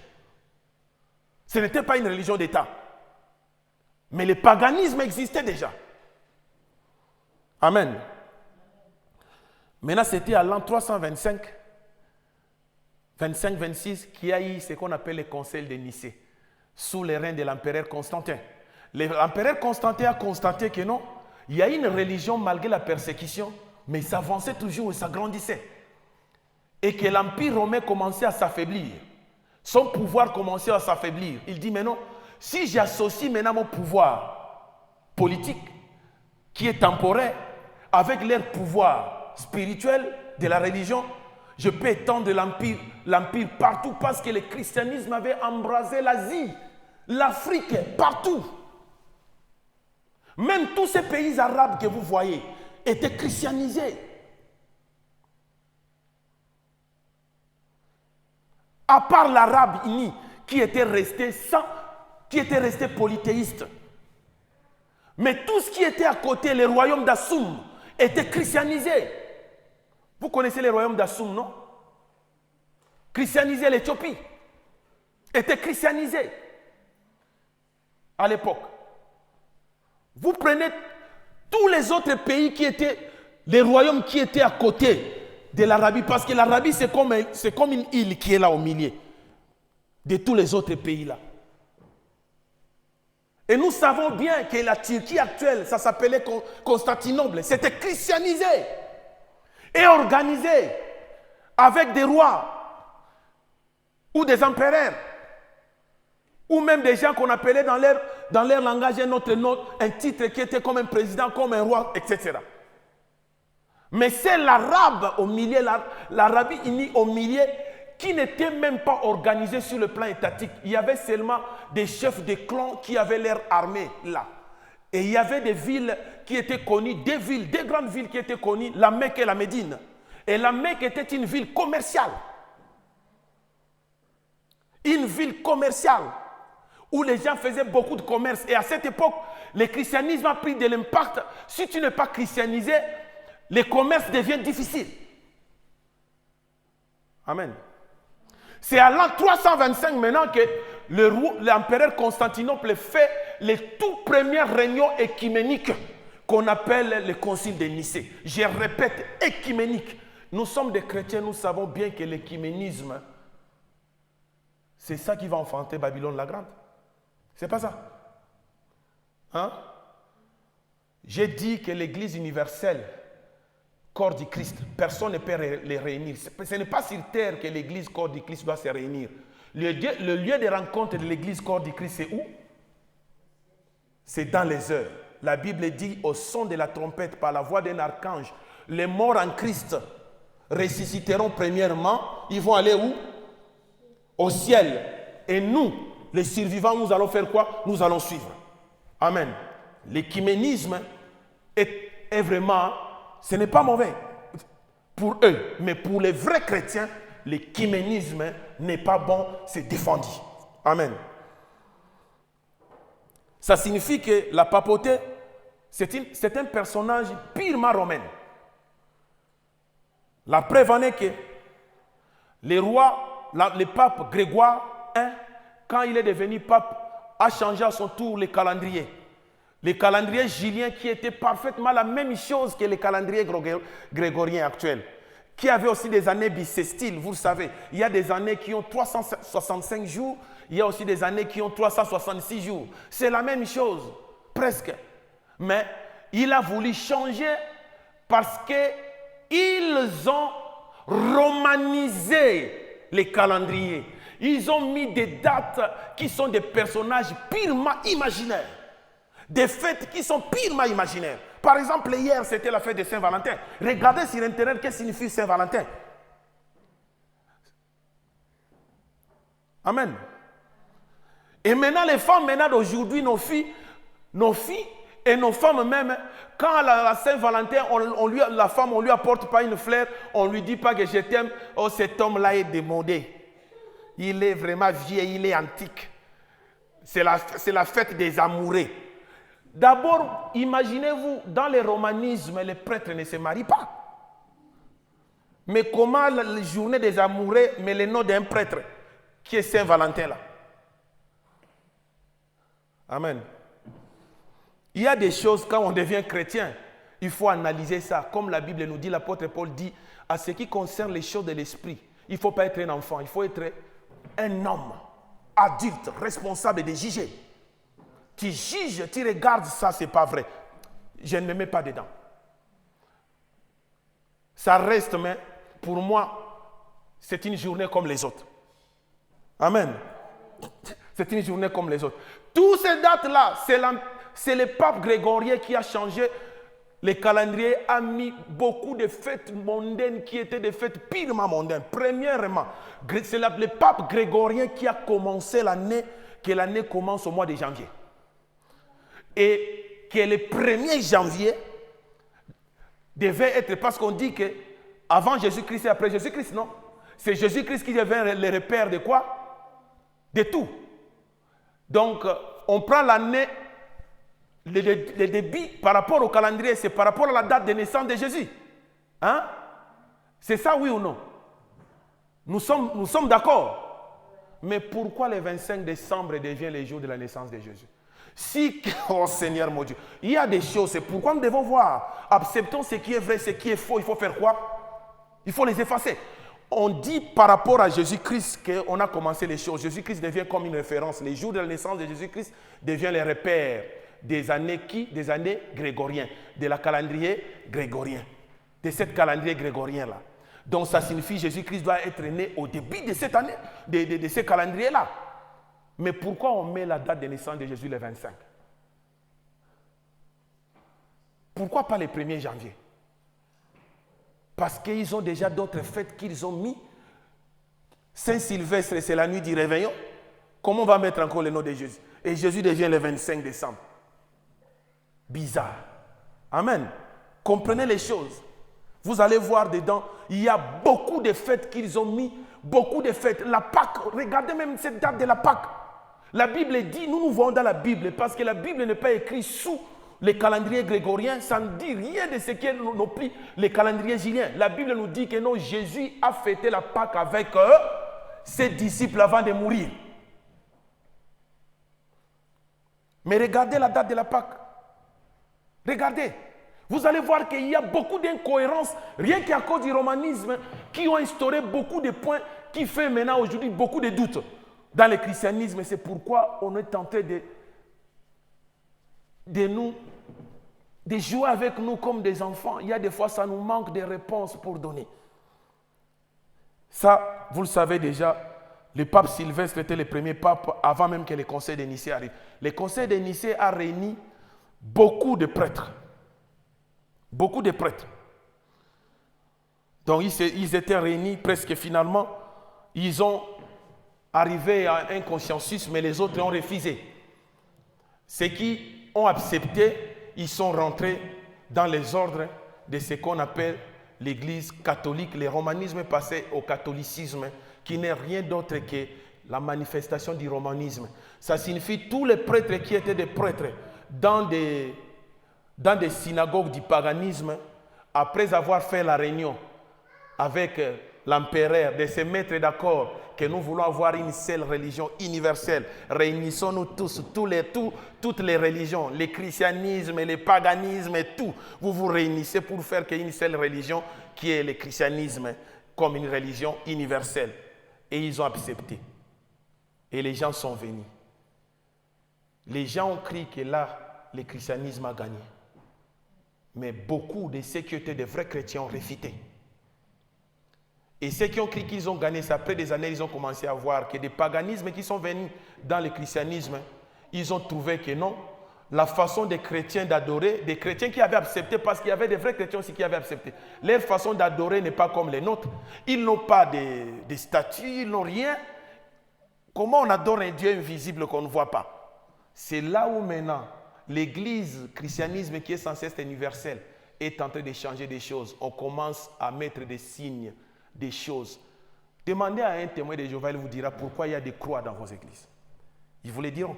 Ce n'était pas une religion d'État. Mais le paganisme existait déjà. Amen. Maintenant, c'était à l'an 325, 25-26, qu'il y a eu ce qu'on appelle le Conseil de Nicée, sous les règne de l'empereur Constantin. L'empereur Constantin a constaté que non, il y a une religion malgré la persécution, mais ça avançait toujours et ça grandissait. Et que l'Empire romain commençait à s'affaiblir. Son pouvoir commençait à s'affaiblir. Il dit, mais non, si j'associe maintenant mon pouvoir politique, qui est temporaire, avec leur pouvoir spirituel de la religion, je peux étendre l'empire partout parce que le christianisme avait embrasé l'Asie, l'Afrique, partout. Même tous ces pays arabes que vous voyez étaient christianisés. À part l'arabe uni qui était resté polythéiste. Mais tout ce qui était à côté, les royaumes d'Assoum, étaient christianisés. Vous connaissez les royaumes d'Assoum, non? Christianisés, l'Éthiopie était christianisée à l'époque. Vous prenez tous les autres pays qui étaient, les royaumes qui étaient à côté de l'Arabie, parce que l'Arabie c'est comme une île qui est là au milieu de tous les autres pays là. Et nous savons bien que la Turquie actuelle, ça s'appelait Constantinople, c'était christianisé et organisé avec des rois ou des empereurs ou même des gens qu'on appelait dans leur langage un titre qui était comme un président, comme un roi, etc. Mais c'est l'arabe au milieu, l'Arabie unie au milieu, qui n'était même pas organisée sur le plan étatique. Il y avait seulement des chefs de clans qui avaient leur armée là. Et il y avait des villes qui étaient connues, des grandes villes qui étaient connues, la Mecque et la Médine. Et la Mecque était une ville commerciale. Une ville commerciale où les gens faisaient beaucoup de commerce. Et à cette époque, le christianisme a pris de l'impact. Si tu n'es pas christianisé, le commerce devient difficile. Amen. C'est à l'an 325 maintenant que l'empereur Constantinople fait les toutes premières réunions écuméniques qu'on appelle le concile de Nicée. Je répète, écuménique. Nous sommes des chrétiens, nous savons bien que l'écuménisme, c'est ça qui va enfanter Babylone la Grande. C'est pas ça. Hein? J'ai dit que l'Église universelle, corps du Christ, personne ne peut les réunir. Ce n'est pas sur terre que l'Église corps du Christ doit se réunir. Le lieu de rencontre de l'Église corps du Christ, c'est où? C'est dans les heures. La Bible dit au son de la trompette, par la voix d'un archange, les morts en Christ ressusciteront premièrement. Ils vont aller où? Au ciel. Et nous, les survivants, nous allons faire quoi? Nous allons suivre. Amen. L'écuménisme est vraiment, ce n'est pas mauvais pour eux, mais pour les vrais chrétiens, l'écuménisme n'est pas bon, c'est défendu. Amen. Ça signifie que la papauté, c'est un personnage purement romain. La preuve en est que le pape Grégoire I, quand il est devenu pape, a changé à son tour les calendriers. Le calendrier julien qui était parfaitement la même chose que le calendrier grégorien actuel, qui avait aussi des années bissextiles, vous le savez. Il y a des années qui ont 365 jours, il y a aussi des années qui ont 366 jours. C'est la même chose, presque. Mais il a voulu changer parce qu'ils ont romanisé les calendriers. Ils ont mis des dates qui sont des personnages purement imaginaires. Des fêtes qui sont purement imaginaires. Par exemple, hier, c'était la fête de Saint-Valentin. Regardez sur Internet qu'est-ce que signifie Saint-Valentin. Amen. Et maintenant, les femmes d'aujourd'hui, nos filles Et nos femmes même, quand à la Saint-Valentin, la femme, on ne lui apporte pas une fleur, on ne lui dit pas que je t'aime. Oh, cet homme-là est démodé. Il est vraiment vieux, il est antique. C'est la fête des amoureux. D'abord, imaginez-vous, dans les romanismes, les prêtres ne se marient pas. Mais comment la journée des amoureux met le nom d'un prêtre qui est Saint-Valentin là? Amen. Il y a des choses, quand on devient chrétien, il faut analyser ça. Comme la Bible nous dit, l'apôtre Paul dit, à ce qui concerne les choses de l'esprit, il ne faut pas être un enfant, il faut être un homme adulte, responsable de juger. Tu juges, tu regardes ça, ce n'est pas vrai. Je ne me mets pas dedans. Ça reste, mais pour moi, c'est une journée comme les autres. Amen. C'est une journée comme les autres. Toutes ces dates-là, c'est le pape grégorien qui a changé le calendrier, a mis beaucoup de fêtes mondaines qui étaient des fêtes purement mondaines. Premièrement, c'est le pape grégorien qui a commencé l'année, que l'année commence au mois de janvier. Et que le 1er janvier devait être, parce qu'on dit que avant Jésus-Christ et après Jésus-Christ, non. C'est Jésus-Christ qui devient le repère de quoi? De tout. Donc, on prend l'année, le début par rapport au calendrier, c'est par rapport à la date de naissance de Jésus. Hein? C'est ça, oui ou non? Nous sommes d'accord. Mais pourquoi le 25 décembre devient le jour de la naissance de Jésus? Si, oh Seigneur mon Dieu, il y a des choses, c'est pourquoi nous devons voir. Acceptons ce qui est vrai, ce qui est faux. Il faut faire quoi? Il faut les effacer. On dit par rapport à Jésus-Christ qu'on a commencé les choses. Jésus-Christ devient comme une référence. Les jours de la naissance de Jésus-Christ deviennent les repères des années qui? Des années grégoriennes, de la calendrier grégorien, de cette calendrier grégorien-là. Donc ça signifie que Jésus-Christ doit être né au début de cette année, de ce calendrier-là. Mais pourquoi on met la date de naissance de Jésus le 25? Pourquoi pas le 1er janvier? Parce qu'ils ont déjà d'autres fêtes qu'ils ont mis. Saint-Sylvestre, c'est la nuit du réveillon. Comment on va mettre encore le nom de Jésus? Et Jésus devient le 25 décembre. Bizarre. Amen. Comprenez les choses. Vous allez voir dedans, il y a beaucoup de fêtes qu'ils ont mis. Beaucoup de fêtes. La Pâque, regardez même cette date de la Pâque. La Bible dit, nous voyons dans la Bible, parce que la Bible n'est pas écrite sous les calendriers grégoriens, ça ne dit rien de ce qu'est non plus les calendriers juliens. La Bible nous dit que non, Jésus a fêté la Pâque avec ses disciples avant de mourir. Mais regardez la date de la Pâque. Regardez. Vous allez voir qu'il y a beaucoup d'incohérences, rien qu'à cause du romanisme, qui ont instauré beaucoup de points, qui fait maintenant aujourd'hui beaucoup de doutes dans le christianisme. C'est pourquoi on est tenté de jouer avec nous comme des enfants. Il y a des fois, ça nous manque de réponses pour donner. Ça, vous le savez déjà, le pape Sylvestre était le premier pape avant même que le conseil de Nicée arrive. Le conseil de Nicée a réuni beaucoup de prêtres. Beaucoup de prêtres. Donc, ils étaient réunis presque finalement. Ils ont arrivé à un consensus, mais les autres ont refusé. Ceux qui ont accepté, ils sont rentrés dans les ordres de ce qu'on appelle l'Église catholique. Le romanisme est passé au catholicisme, qui n'est rien d'autre que la manifestation du romanisme. Ça signifie tous les prêtres qui étaient des prêtres dans des synagogues du paganisme, après avoir fait la réunion avec l'empereur, de se mettre d'accord que nous voulons avoir une seule religion universelle. Réunissons-nous tous, toutes les religions, le christianisme, le paganisme et tout. Vous vous réunissez pour faire qu'une seule religion qui est le christianisme comme une religion universelle. Et ils ont accepté. Et les gens sont venus. Les gens ont crié que là, le christianisme a gagné. Mais beaucoup de ceux qui étaient des vrais chrétiens ont réfuté. Et ceux qui ont cru qu'ils ont gagné, c'est après des années, ils ont commencé à voir que des paganismes qui sont venus dans le christianisme, ils ont trouvé que non, la façon des chrétiens d'adorer, des chrétiens qui avaient accepté, parce qu'il y avait des vrais chrétiens aussi qui avaient accepté, leur façon d'adorer n'est pas comme les nôtres. Ils n'ont pas de statues, ils n'ont rien. Comment on adore un Dieu invisible qu'on ne voit pas? C'est là où maintenant l'Église, le christianisme qui est censé être universel, est en train de changer des choses. On commence à mettre des signes, des choses. Demandez à un témoin de Jéhovah, il vous dira pourquoi il y a des croix dans vos églises. Ils vous le diront.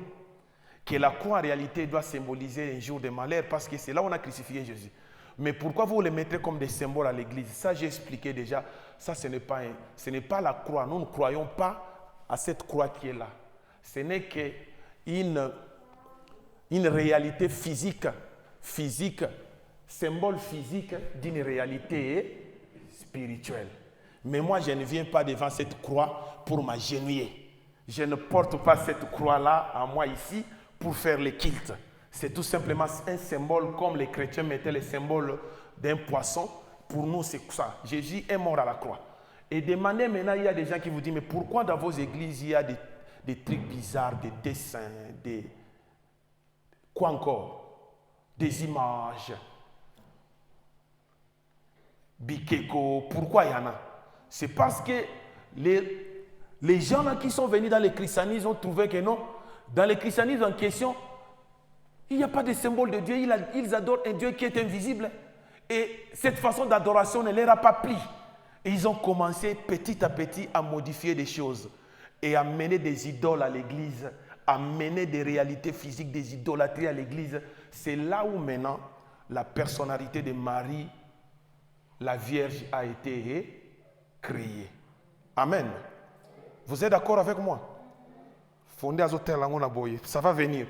Que la croix en réalité doit symboliser un jour de malheur parce que c'est là où on a crucifié Jésus. Mais pourquoi vous les mettrez comme des symboles à l'église? Ça, j'ai expliqué déjà. Ça, ce n'est pas la croix. Nous ne croyons pas à cette croix qui est là. Ce n'est qu'une réalité physique, symbole physique d'une réalité spirituelle. Mais moi, je ne viens pas devant cette croix pour m'agenouiller. Je ne porte pas cette croix-là à moi ici pour faire le culte. C'est tout simplement un symbole comme les chrétiens mettaient le symbole d'un poisson. Pour nous, c'est ça. Jésus est mort à la croix. Et demandez maintenant, il y a des gens qui vous disent, mais pourquoi dans vos églises, il y a des trucs bizarres, des dessins, quoi encore? Des images. Bikeko, pourquoi il y en a? C'est parce que les gens là qui sont venus dans le christianisme ont trouvé que non. Dans le christianisme en question, il n'y a pas de symbole de Dieu. Ils adorent un Dieu qui est invisible. Et cette façon d'adoration ne leur a pas plu. Et ils ont commencé petit à petit à modifier des choses et à mener des idoles à l'église, à mener des réalités physiques, des idolâtries à l'église. C'est là où maintenant la personnalité de Marie, la Vierge, a été créée. Amen. Vous êtes d'accord avec moi? Ça va venir.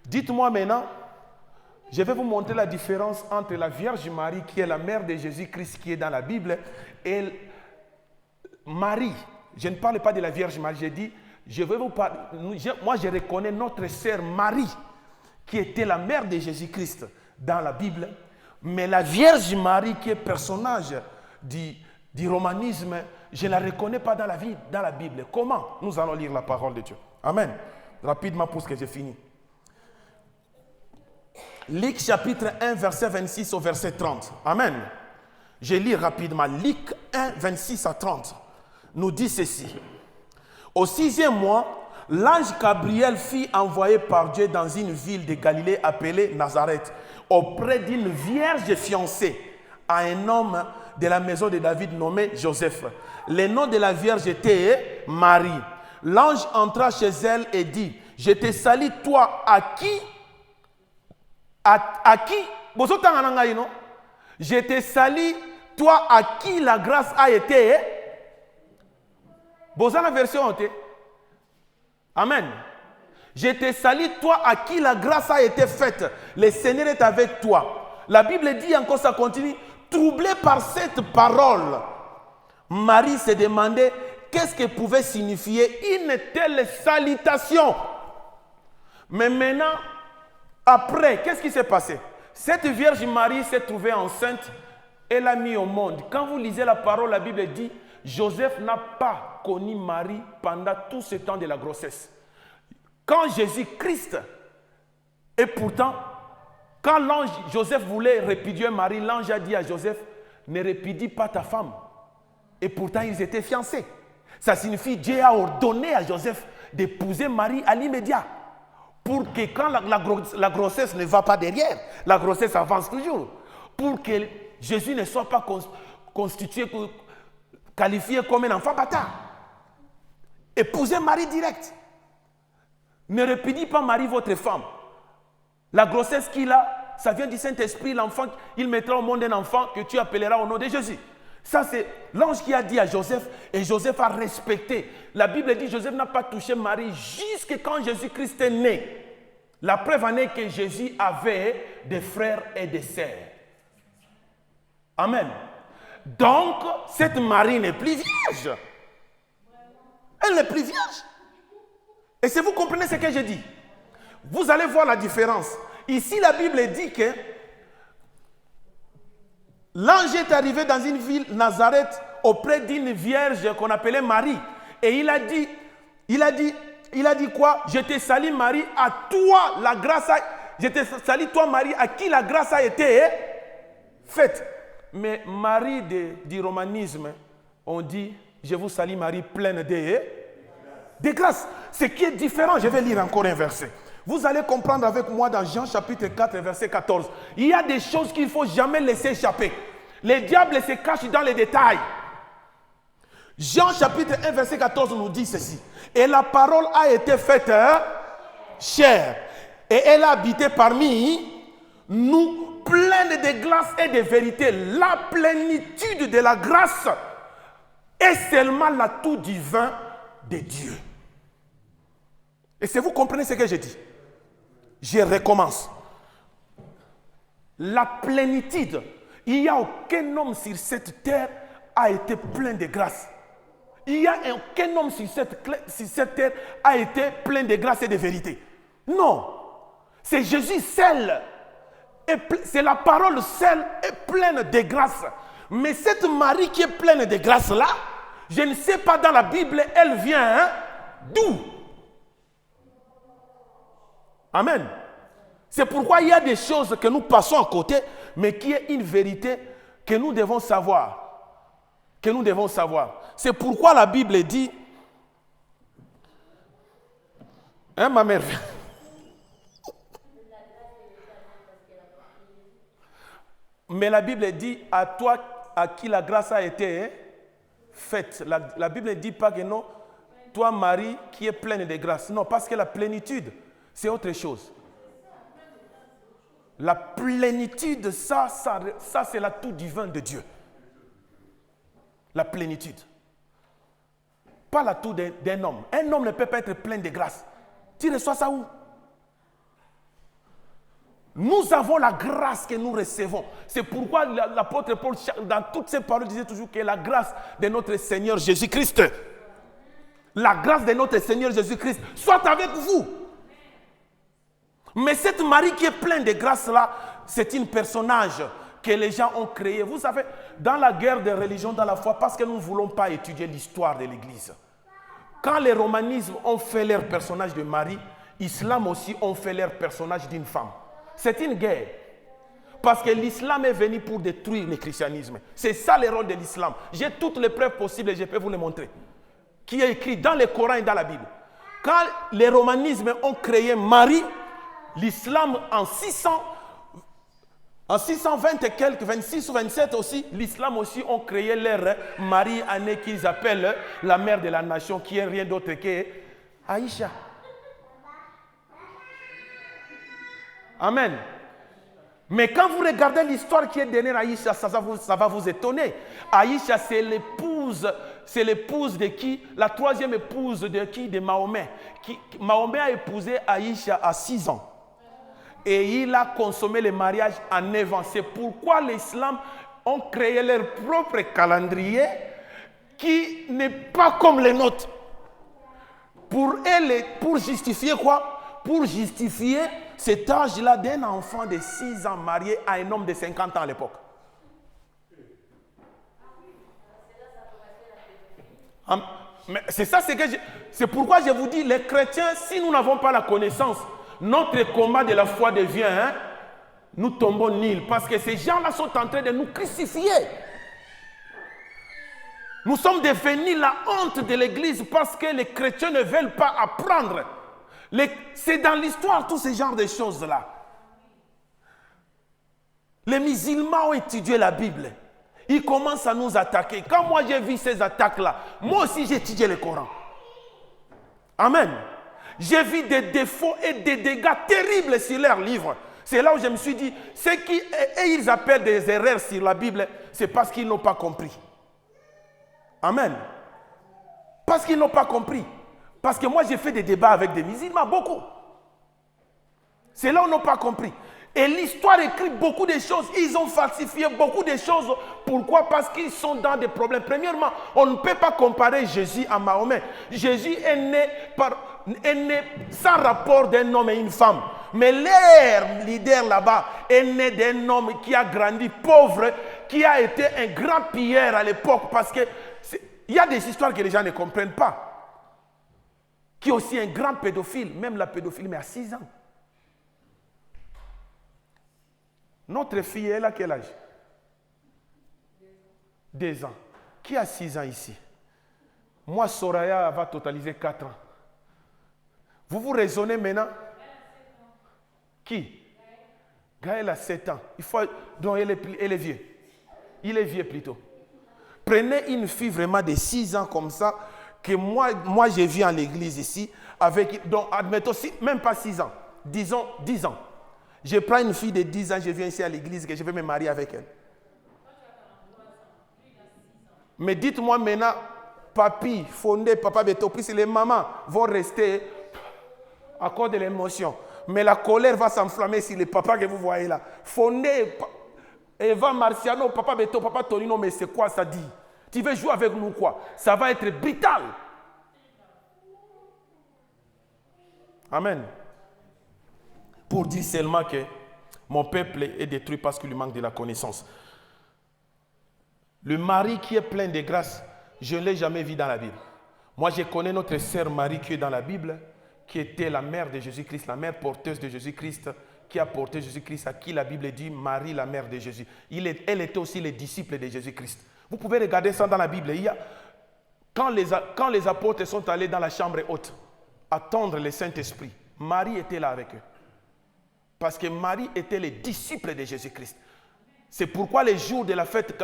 Dites-moi maintenant, je vais vous montrer la différence entre la Vierge Marie, qui est la mère de Jésus-Christ, qui est dans la Bible, et Marie. Je ne parle pas de la Vierge Marie, j'ai dit, je vais vous parler. Moi, je reconnais notre sœur Marie, qui était la mère de Jésus-Christ dans la Bible, mais la Vierge Marie, qui est personnage du romanisme, je ne la reconnais pas dans la Bible. Comment? Nous allons lire la parole de Dieu. Amen. Rapidement pour ce que j'ai fini. Luc chapitre 1, verset 26 au verset 30. Amen. Je lis rapidement. Luc 1, 26 à 30 nous dit ceci. Au 6e mois, l'ange Gabriel fut envoyé par Dieu dans une ville de Galilée appelée Nazareth, auprès d'une vierge fiancée à un homme de la maison de David nommé Joseph. Le nom de la vierge était Marie. L'ange entra chez elle et dit, je te salue toi à qui je te salue toi à qui la grâce a été. Bozana version. Amen. Je te salue toi à qui la grâce a été faite. Le Seigneur est avec toi. La Bible dit encore, ça continue. Troublé par cette parole, Marie se demandait qu'est-ce que pouvait signifier une telle salutation. Mais maintenant, après, qu'est-ce qui s'est passé? Cette Vierge Marie s'est trouvée enceinte, elle a mis au monde. Quand vous lisez la parole, la Bible dit, Joseph n'a pas connu Marie pendant tout ce temps de la grossesse. Quand Jésus-Christ, et pourtant, quand l'ange Joseph voulait répudier Marie, l'ange a dit à Joseph, ne répudie pas ta femme. Et pourtant, ils étaient fiancés. Ça signifie que Dieu a ordonné à Joseph d'épouser Marie à l'immédiat. Pour que quand la grossesse ne va pas derrière, la grossesse avance toujours. Pour que Jésus ne soit pas qualifié comme un enfant bâtard. Épousez Marie direct. Ne répudie pas Marie, votre femme. La grossesse qu'il a, ça vient du Saint-Esprit. L'enfant, il mettra au monde un enfant que tu appelleras au nom de Jésus. Ça, c'est l'ange qui a dit à Joseph, et Joseph a respecté. La Bible dit que Joseph n'a pas touché Marie jusqu'à quand Jésus-Christ est né. La preuve en est que Jésus avait des frères et des sœurs. Amen. Donc, cette Marie n'est plus vierge. Elle n'est plus vierge. Et si vous comprenez ce que je dis, vous allez voir la différence. Ici, la Bible dit que l'ange est arrivé dans une ville, Nazareth, auprès d'une vierge qu'on appelait Marie. Et il a dit quoi? Je te salue Marie, à toi la grâce je te salue toi Marie, à qui la grâce a été faite. Mais Marie du romanisme, on dit, je vous salue Marie pleine de grâce. Ce qui est différent, je vais lire encore un verset. Vous allez comprendre avec moi dans Jean chapitre 4, verset 14. Il y a des choses qu'il ne faut jamais laisser échapper. Les diables se cachent dans les détails. Jean chapitre 1, verset 14 nous dit ceci. Et la parole a été faite chair. Et elle a habité parmi nous, pleine de grâce et de vérité. La plénitude de la grâce est seulement l'atout divin de Dieu. Et si vous comprenez ce que je dis, je recommence. La plénitude, il n'y a aucun homme sur cette terre a été plein de grâce. Il n'y a aucun homme sur cette terre a été plein de grâce et de vérité. Non. C'est Jésus seul. C'est la parole seule est pleine de grâce. Mais cette Marie qui est pleine de grâce là, je ne sais pas dans la Bible, elle vient d'où? Amen. C'est pourquoi il y a des choses que nous passons à côté, mais qui est une vérité que nous devons savoir. Que nous devons savoir. C'est pourquoi la Bible dit, hein ma mère? Mais la Bible dit à toi à qui la grâce a été faite. La Bible ne dit pas que non, toi Marie qui est pleine de grâce. Non, parce que la plénitude, c'est autre chose. La plénitude, ça c'est l'atout divin de Dieu. La plénitude. Pas l'atout d'un homme. Un homme ne peut pas être plein de grâce. Tu reçois ça où? Nous avons la grâce que nous recevons. C'est pourquoi l'apôtre Paul, dans toutes ses paroles, disait toujours que la grâce de notre Seigneur Jésus-Christ, la grâce de notre Seigneur Jésus-Christ, soit avec vous. Mais cette Marie qui est pleine de grâce là, c'est un personnage que les gens ont créé. Vous savez, dans la guerre des religions, dans la foi, parce que nous ne voulons pas étudier l'histoire de l'Église. Quand les romanismes ont fait leur personnage de Marie, l'islam aussi ont fait leur personnage d'une femme. C'est une guerre. Parce que l'islam est venu pour détruire le christianisme. C'est ça le rôle de l'islam. J'ai toutes les preuves possibles et je peux vous les montrer. Qui est écrit dans le Coran et dans la Bible. Quand les romanismes ont créé Marie, l'islam en 620 et quelques, 26 ou 27 aussi, l'islam aussi ont créé leur Marie Année qu'ils appellent la mère de la nation, qui est rien d'autre que Aïcha. Amen. Mais quand vous regardez l'histoire qui est derrière Aïcha, ça va vous étonner. Aïcha, c'est l'épouse de qui? La troisième épouse de qui? De Mahomet. Mahomet a épousé Aïcha à 6 ans. Et il a consommé le mariage à 9 ans. C'est pourquoi l'islam ont créé leur propre calendrier qui n'est pas comme les nôtres. Pour justifier quoi? Pour justifier cet âge-là d'un enfant de 6 ans marié à un homme de 50 ans à l'époque. C'est ça, c'est pourquoi je vous dis, les chrétiens, si nous n'avons pas la connaissance, notre combat de la foi devient, nous tombons nuls. Parce que ces gens-là sont en train de nous crucifier. Nous sommes devenus la honte de l'Église parce que les chrétiens ne veulent pas apprendre. C'est dans l'histoire tous ces genres de choses-là. Les musulmans ont étudié la Bible. Ils commencent à nous attaquer. Quand moi j'ai vu ces attaques-là, moi aussi j'ai étudié le Coran. Amen. J'ai vu des défauts et des dégâts terribles sur leurs livres. C'est là où je me suis dit, ils appellent des erreurs sur la Bible, c'est parce qu'ils n'ont pas compris. Amen. Parce qu'ils n'ont pas compris. Parce que moi j'ai fait des débats avec des musulmans, beaucoup. C'est là où ils n'ont pas compris. Et l'histoire écrit beaucoup de choses. Ils ont falsifié beaucoup de choses. Pourquoi? Parce qu'ils sont dans des problèmes. Premièrement, on ne peut pas comparer Jésus à Mahomet. Jésus est né sans rapport d'un homme et une femme. Mais leur leader là-bas est né d'un homme qui a grandi pauvre, qui a été un grand pilleur à l'époque. Parce qu'il y a des histoires que les gens ne comprennent pas. Qui est aussi un grand pédophile. Même la pédophilie, mais à 6 ans. Notre fille, elle a quel âge? 2 ans. Qui a 6 ans ici? Moi, Soraya va totaliser 4 ans. Vous raisonnez maintenant? Qui? Gaël a 7 ans. Donc elle est vieux. Il est vieux plutôt. Prenez une fille vraiment de 6 ans comme ça, que moi j'ai vu en l'église ici, donc admettons, même pas 6 ans, disons 10 ans. Je prends une fille de 10 ans, je viens ici à l'église, que je vais me marier avec elle. Mais dites-moi maintenant, papi, Fondé, papa Beto, puis les mamans vont rester à cause de l'émotion. Mais la colère va s'enflammer sur les papas que vous voyez là. Fondé, Eva Marciano, papa Beto, papa Tonino, mais c'est quoi ça dit? Tu veux jouer avec nous quoi? Ça va être brutal. Amen. Pour dire seulement que mon peuple est détruit parce qu'il lui manque de la connaissance. Le mari qui est plein de grâce, je ne l'ai jamais vu dans la Bible. Moi, je connais notre sœur Marie qui est dans la Bible, qui était la mère de Jésus-Christ, la mère porteuse de Jésus-Christ, qui a porté Jésus-Christ, à qui la Bible dit Marie, la mère de Jésus. Elle était aussi le disciple de Jésus-Christ. Vous pouvez regarder ça dans la Bible. Quand les apôtres sont allés dans la chambre haute, attendre le Saint-Esprit, Marie était là avec eux. Parce que Marie était le disciple de Jésus-Christ. C'est pourquoi les jours de la fête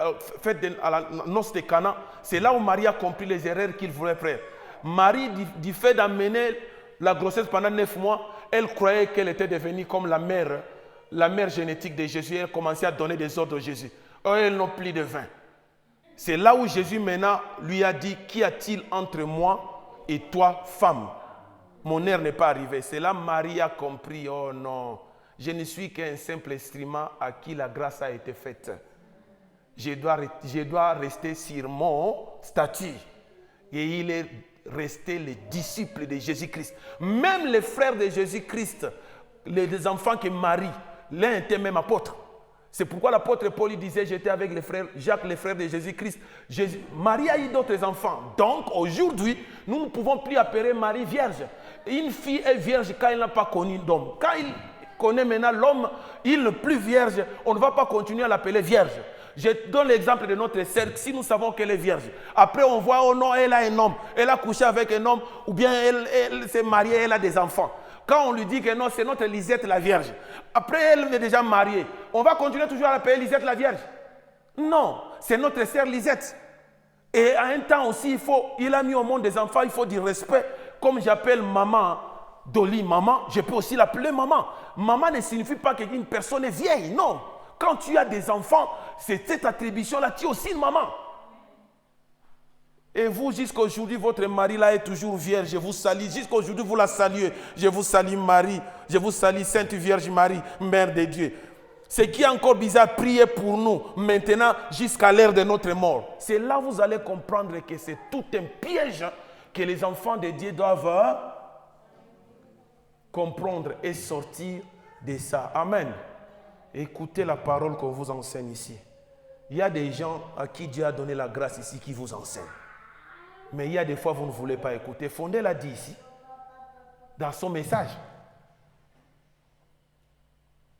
à la noce de Cana, c'est là où Marie a compris les erreurs qu'il voulait faire. Marie, du fait d'amener la grossesse pendant 9 mois, elle croyait qu'elle était devenue comme la mère génétique de Jésus. Elle commençait à donner des ordres à Jésus. Elles n'ont plus de vin. C'est là où Jésus maintenant lui a dit, qu'y a-t-il entre moi et toi, femme? Mon heure n'est pas arrivée. C'est là Marie a compris, oh non, je ne suis qu'un simple instrument à qui la grâce a été faite. Je dois rester sur mon statut. Et il est resté le disciple de Jésus-Christ. Même les frères de Jésus-Christ, les enfants que Marie, l'un était même apôtre. C'est pourquoi l'apôtre Paul disait, j'étais avec les frères, Jacques, les frères de Jésus-Christ. Marie a eu d'autres enfants. Donc aujourd'hui, nous ne pouvons plus appeler Marie vierge. Une fille est vierge quand elle n'a pas connu d'homme. Quand il connaît maintenant l'homme, il n'est plus vierge, on ne va pas continuer à l'appeler vierge. Je donne l'exemple de notre sœur, si nous savons qu'elle est vierge. Après on voit, oh non, elle a un homme, elle a couché avec un homme, ou bien elle s'est mariée, elle a des enfants. Quand on lui dit que non, c'est notre Lisette la vierge. Après elle est déjà mariée, on va continuer toujours à l'appeler Lisette la vierge. Non, c'est notre sœur Lisette. Et à un temps aussi, il a mis au monde des enfants, il faut du respect. Comme j'appelle maman, Dolly, maman, je peux aussi l'appeler maman. Maman ne signifie pas qu'une personne est vieille, non. Quand tu as des enfants, c'est cette attribution-là, tu es aussi une maman. Et vous, jusqu'à aujourd'hui, votre mari là est toujours vierge, je vous salue. Jusqu'à aujourd'hui, vous la saluez. Je vous salue Marie, je vous salue Sainte Vierge Marie, Mère de Dieu. Ce qui est encore bizarre, priez pour nous maintenant jusqu'à l'heure de notre mort. C'est là que vous allez comprendre que c'est tout un piège que les enfants de Dieu doivent comprendre et sortir de ça. Amen. Écoutez la parole qu'on vous enseigne ici. Il y a des gens à qui Dieu a donné la grâce ici qui vous enseignent. Mais il y a des fois vous ne voulez pas écouter. Fondé l'a dit ici, dans son message.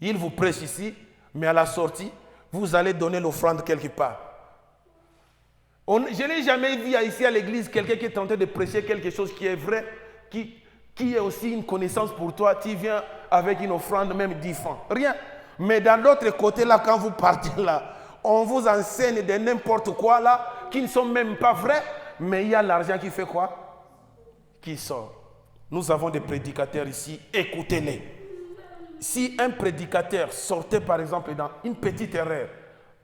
Il vous prêche ici, mais à la sortie, vous allez donner l'offrande quelque part. Je n'ai jamais vu ici à l'église quelqu'un qui est tenté de prêcher quelque chose qui est vrai, qui est aussi une connaissance pour toi. Tu viens avec une offrande, même 10 francs. Rien. Mais dans l'autre côté, là, quand vous partez là, on vous enseigne de n'importe quoi là, qui ne sont même pas vrais, mais il y a l'argent qui fait quoi? Qui sort. Nous avons des prédicateurs ici, écoutez-les. Si un prédicateur sortait par exemple dans une petite erreur,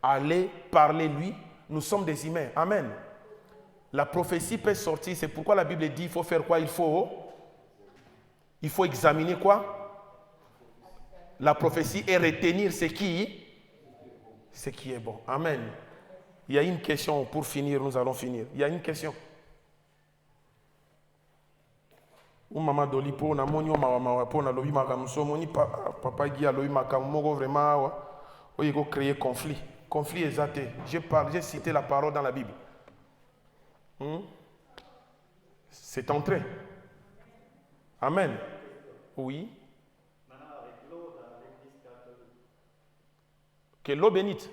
allez parler lui, nous sommes des humains. Amen. La prophétie peut sortir, c'est pourquoi la Bible dit il faut faire quoi? Il faut examiner quoi? La prophétie et retenir ce qui est bon. Amen. Il y a une question pour finir, nous allons finir. Il y a une question. Maman Doli po na monyo mawa po na lobi makamso moni papa Guy a lobi makamoko vraiment il faut créer conflit. Conflit exacté. J'ai cité la parole dans la Bible. C'est entré. Amen. Oui. Que l'eau bénite.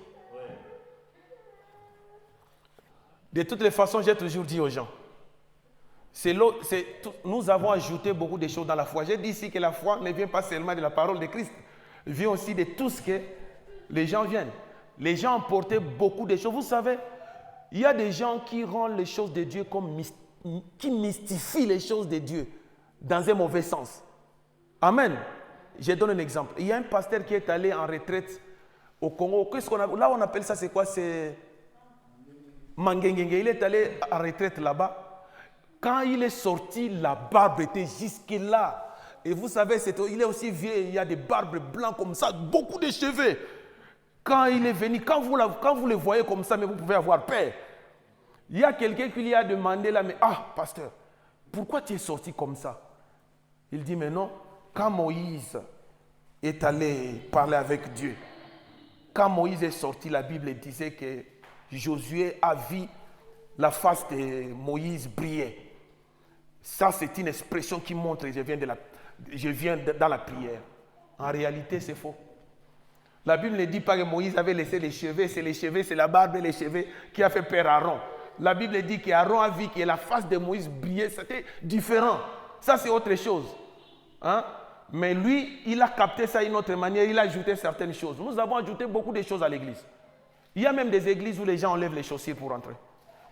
De toutes les façons, j'ai toujours dit aux gens, nous avons ajouté beaucoup de choses dans la foi. J'ai dit ici que la foi ne vient pas seulement de la parole de Christ, vient aussi de tout ce que les gens viennent. Les gens ont porté beaucoup de choses. Vous savez, il y a des gens qui rendent les choses de Dieu qui mystifient les choses de Dieu dans un mauvais sens. Amen. Je donne un exemple. Il y a un pasteur qui est allé en retraite au Congo. Là, on appelle ça, c'est quoi? C'est Mangengenge. Il est allé en retraite là-bas. Quand il est sorti, la barbe était jusque-là. Et vous savez, il est aussi vieux, il y a des barbes blancs comme ça, beaucoup de cheveux. Quand il est venu, quand vous le voyez comme ça, mais vous pouvez avoir peur. Il y a quelqu'un qui lui a demandé là, mais pasteur, pourquoi tu es sorti comme ça? Il dit, mais non, quand Moïse est allé parler avec Dieu, quand Moïse est sorti, la Bible disait que Josué a vu la face de Moïse briller. Ça, c'est une expression qui montre que je viens dans la prière. En réalité, c'est faux. La Bible ne dit pas que Moïse avait laissé les cheveux, c'est la barbe et les cheveux qui a fait peur à Aaron. La Bible dit qu'Aaron a vu que la face de Moïse brillait, c'était différent. Ça, c'est autre chose. Hein? Mais lui, il a capté ça d'une autre manière, il a ajouté certaines choses. Nous avons ajouté beaucoup de choses à l'église. Il y a même des églises où les gens enlèvent les chaussures pour entrer.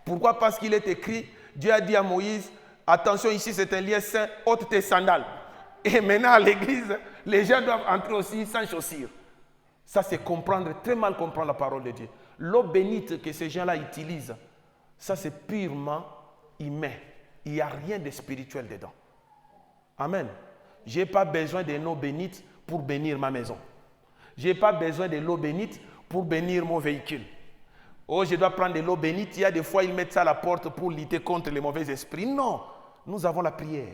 Pourquoi? Parce qu'il est écrit, Dieu a dit à Moïse, attention, ici c'est un lieu saint, ôte tes sandales. Et maintenant à l'église, les gens doivent entrer aussi sans chaussures. Ça, c'est très mal comprendre la parole de Dieu. L'eau bénite que ces gens-là utilisent, ça c'est purement humain. Il n'y a rien de spirituel dedans. Amen. Je n'ai pas besoin de l'eau bénite pour bénir ma maison. Je n'ai pas besoin de l'eau bénite pour bénir mon véhicule. Oh, je dois prendre de l'eau bénite. Il y a des fois, ils mettent ça à la porte pour lutter contre les mauvais esprits. Non, nous avons la prière.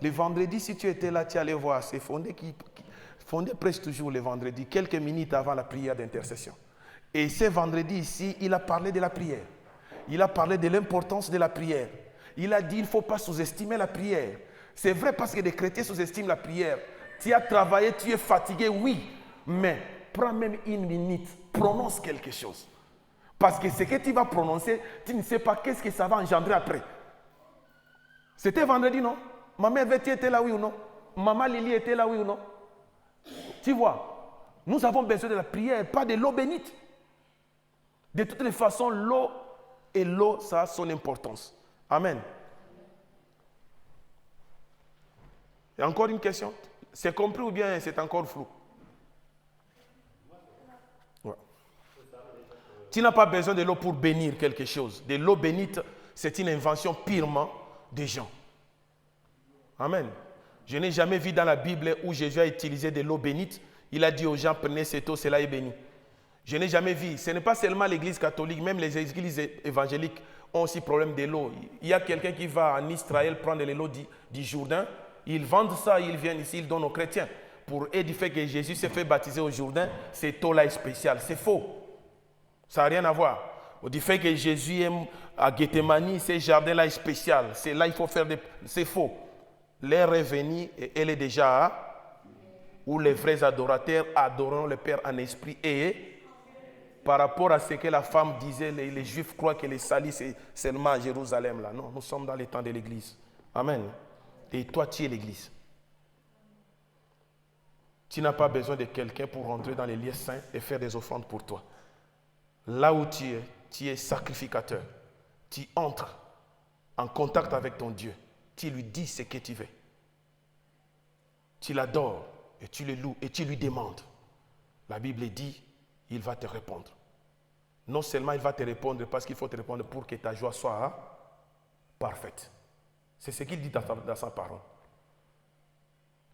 Le vendredi, si tu étais là, tu allais voir. C'est Fondé Fondé prêche toujours le vendredi, quelques minutes avant la prière d'intercession. Et ce vendredi ici, il a parlé de la prière. Il a parlé de l'importance de la prière. Il a dit, il ne faut pas sous-estimer la prière. C'est vrai parce que les chrétiens sous-estiment la prière. Tu as travaillé, tu es fatigué, oui. Mais prends même une minute, prononce quelque chose. Parce que ce que tu vas prononcer, tu ne sais pas qu'est-ce que ça va engendrer après. C'était vendredi, non? Maman Betty était là, oui ou non? Maman Lily était là, oui ou non? Tu vois, nous avons besoin de la prière, pas de l'eau bénite. De toutes les façons, l'eau, ça a son importance. Amen. Il y a encore une question? C'est compris ou bien c'est encore flou? Ouais. Tu n'as pas besoin de l'eau pour bénir quelque chose. De l'eau bénite, c'est une invention purement des gens. Amen. Je n'ai jamais vu dans la Bible où Jésus a utilisé de l'eau bénite. Il a dit aux gens, prenez cette eau, cela est béni. Je n'ai jamais vu. Ce n'est pas seulement l'église catholique, même les églises évangéliques ont aussi problème de l'eau. Il y a quelqu'un qui va en Israël prendre l'eau du Jourdain. Ils vendent ça, ils viennent ici, ils donnent aux chrétiens. Pour eux, du fait que Jésus s'est fait baptiser au Jourdain, cette eau-là est spéciale. C'est faux. Ça n'a rien à voir. Du fait que Jésus est à Gethsemane, ce jardin-là est spécial. C'est là il faut faire des... C'est faux. L'heure est venue et elle est déjà où les vrais adorateurs adoreront le Père en esprit et par rapport à ce que la femme disait, les Juifs croient que les salis c'est seulement à Jérusalem. Là. Non, nous sommes dans les temps de l'Église. Amen. Et toi, tu es l'Église. Tu n'as pas besoin de quelqu'un pour rentrer dans les lieux saints et faire des offrandes pour toi. Là où tu es sacrificateur. Tu entres en contact avec ton Dieu. Tu lui dis ce que tu veux. Tu l'adores et tu le loues et tu lui demandes. La Bible dit, il va te répondre. Non seulement il va te répondre parce qu'il faut te répondre pour que ta joie soit parfaite. C'est ce qu'il dit dans sa parole.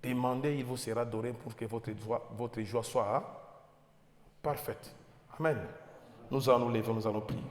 Demandez, il vous sera donné pour que votre joie soit parfaite. Amen. Nous allons nous lever, nous allons prier.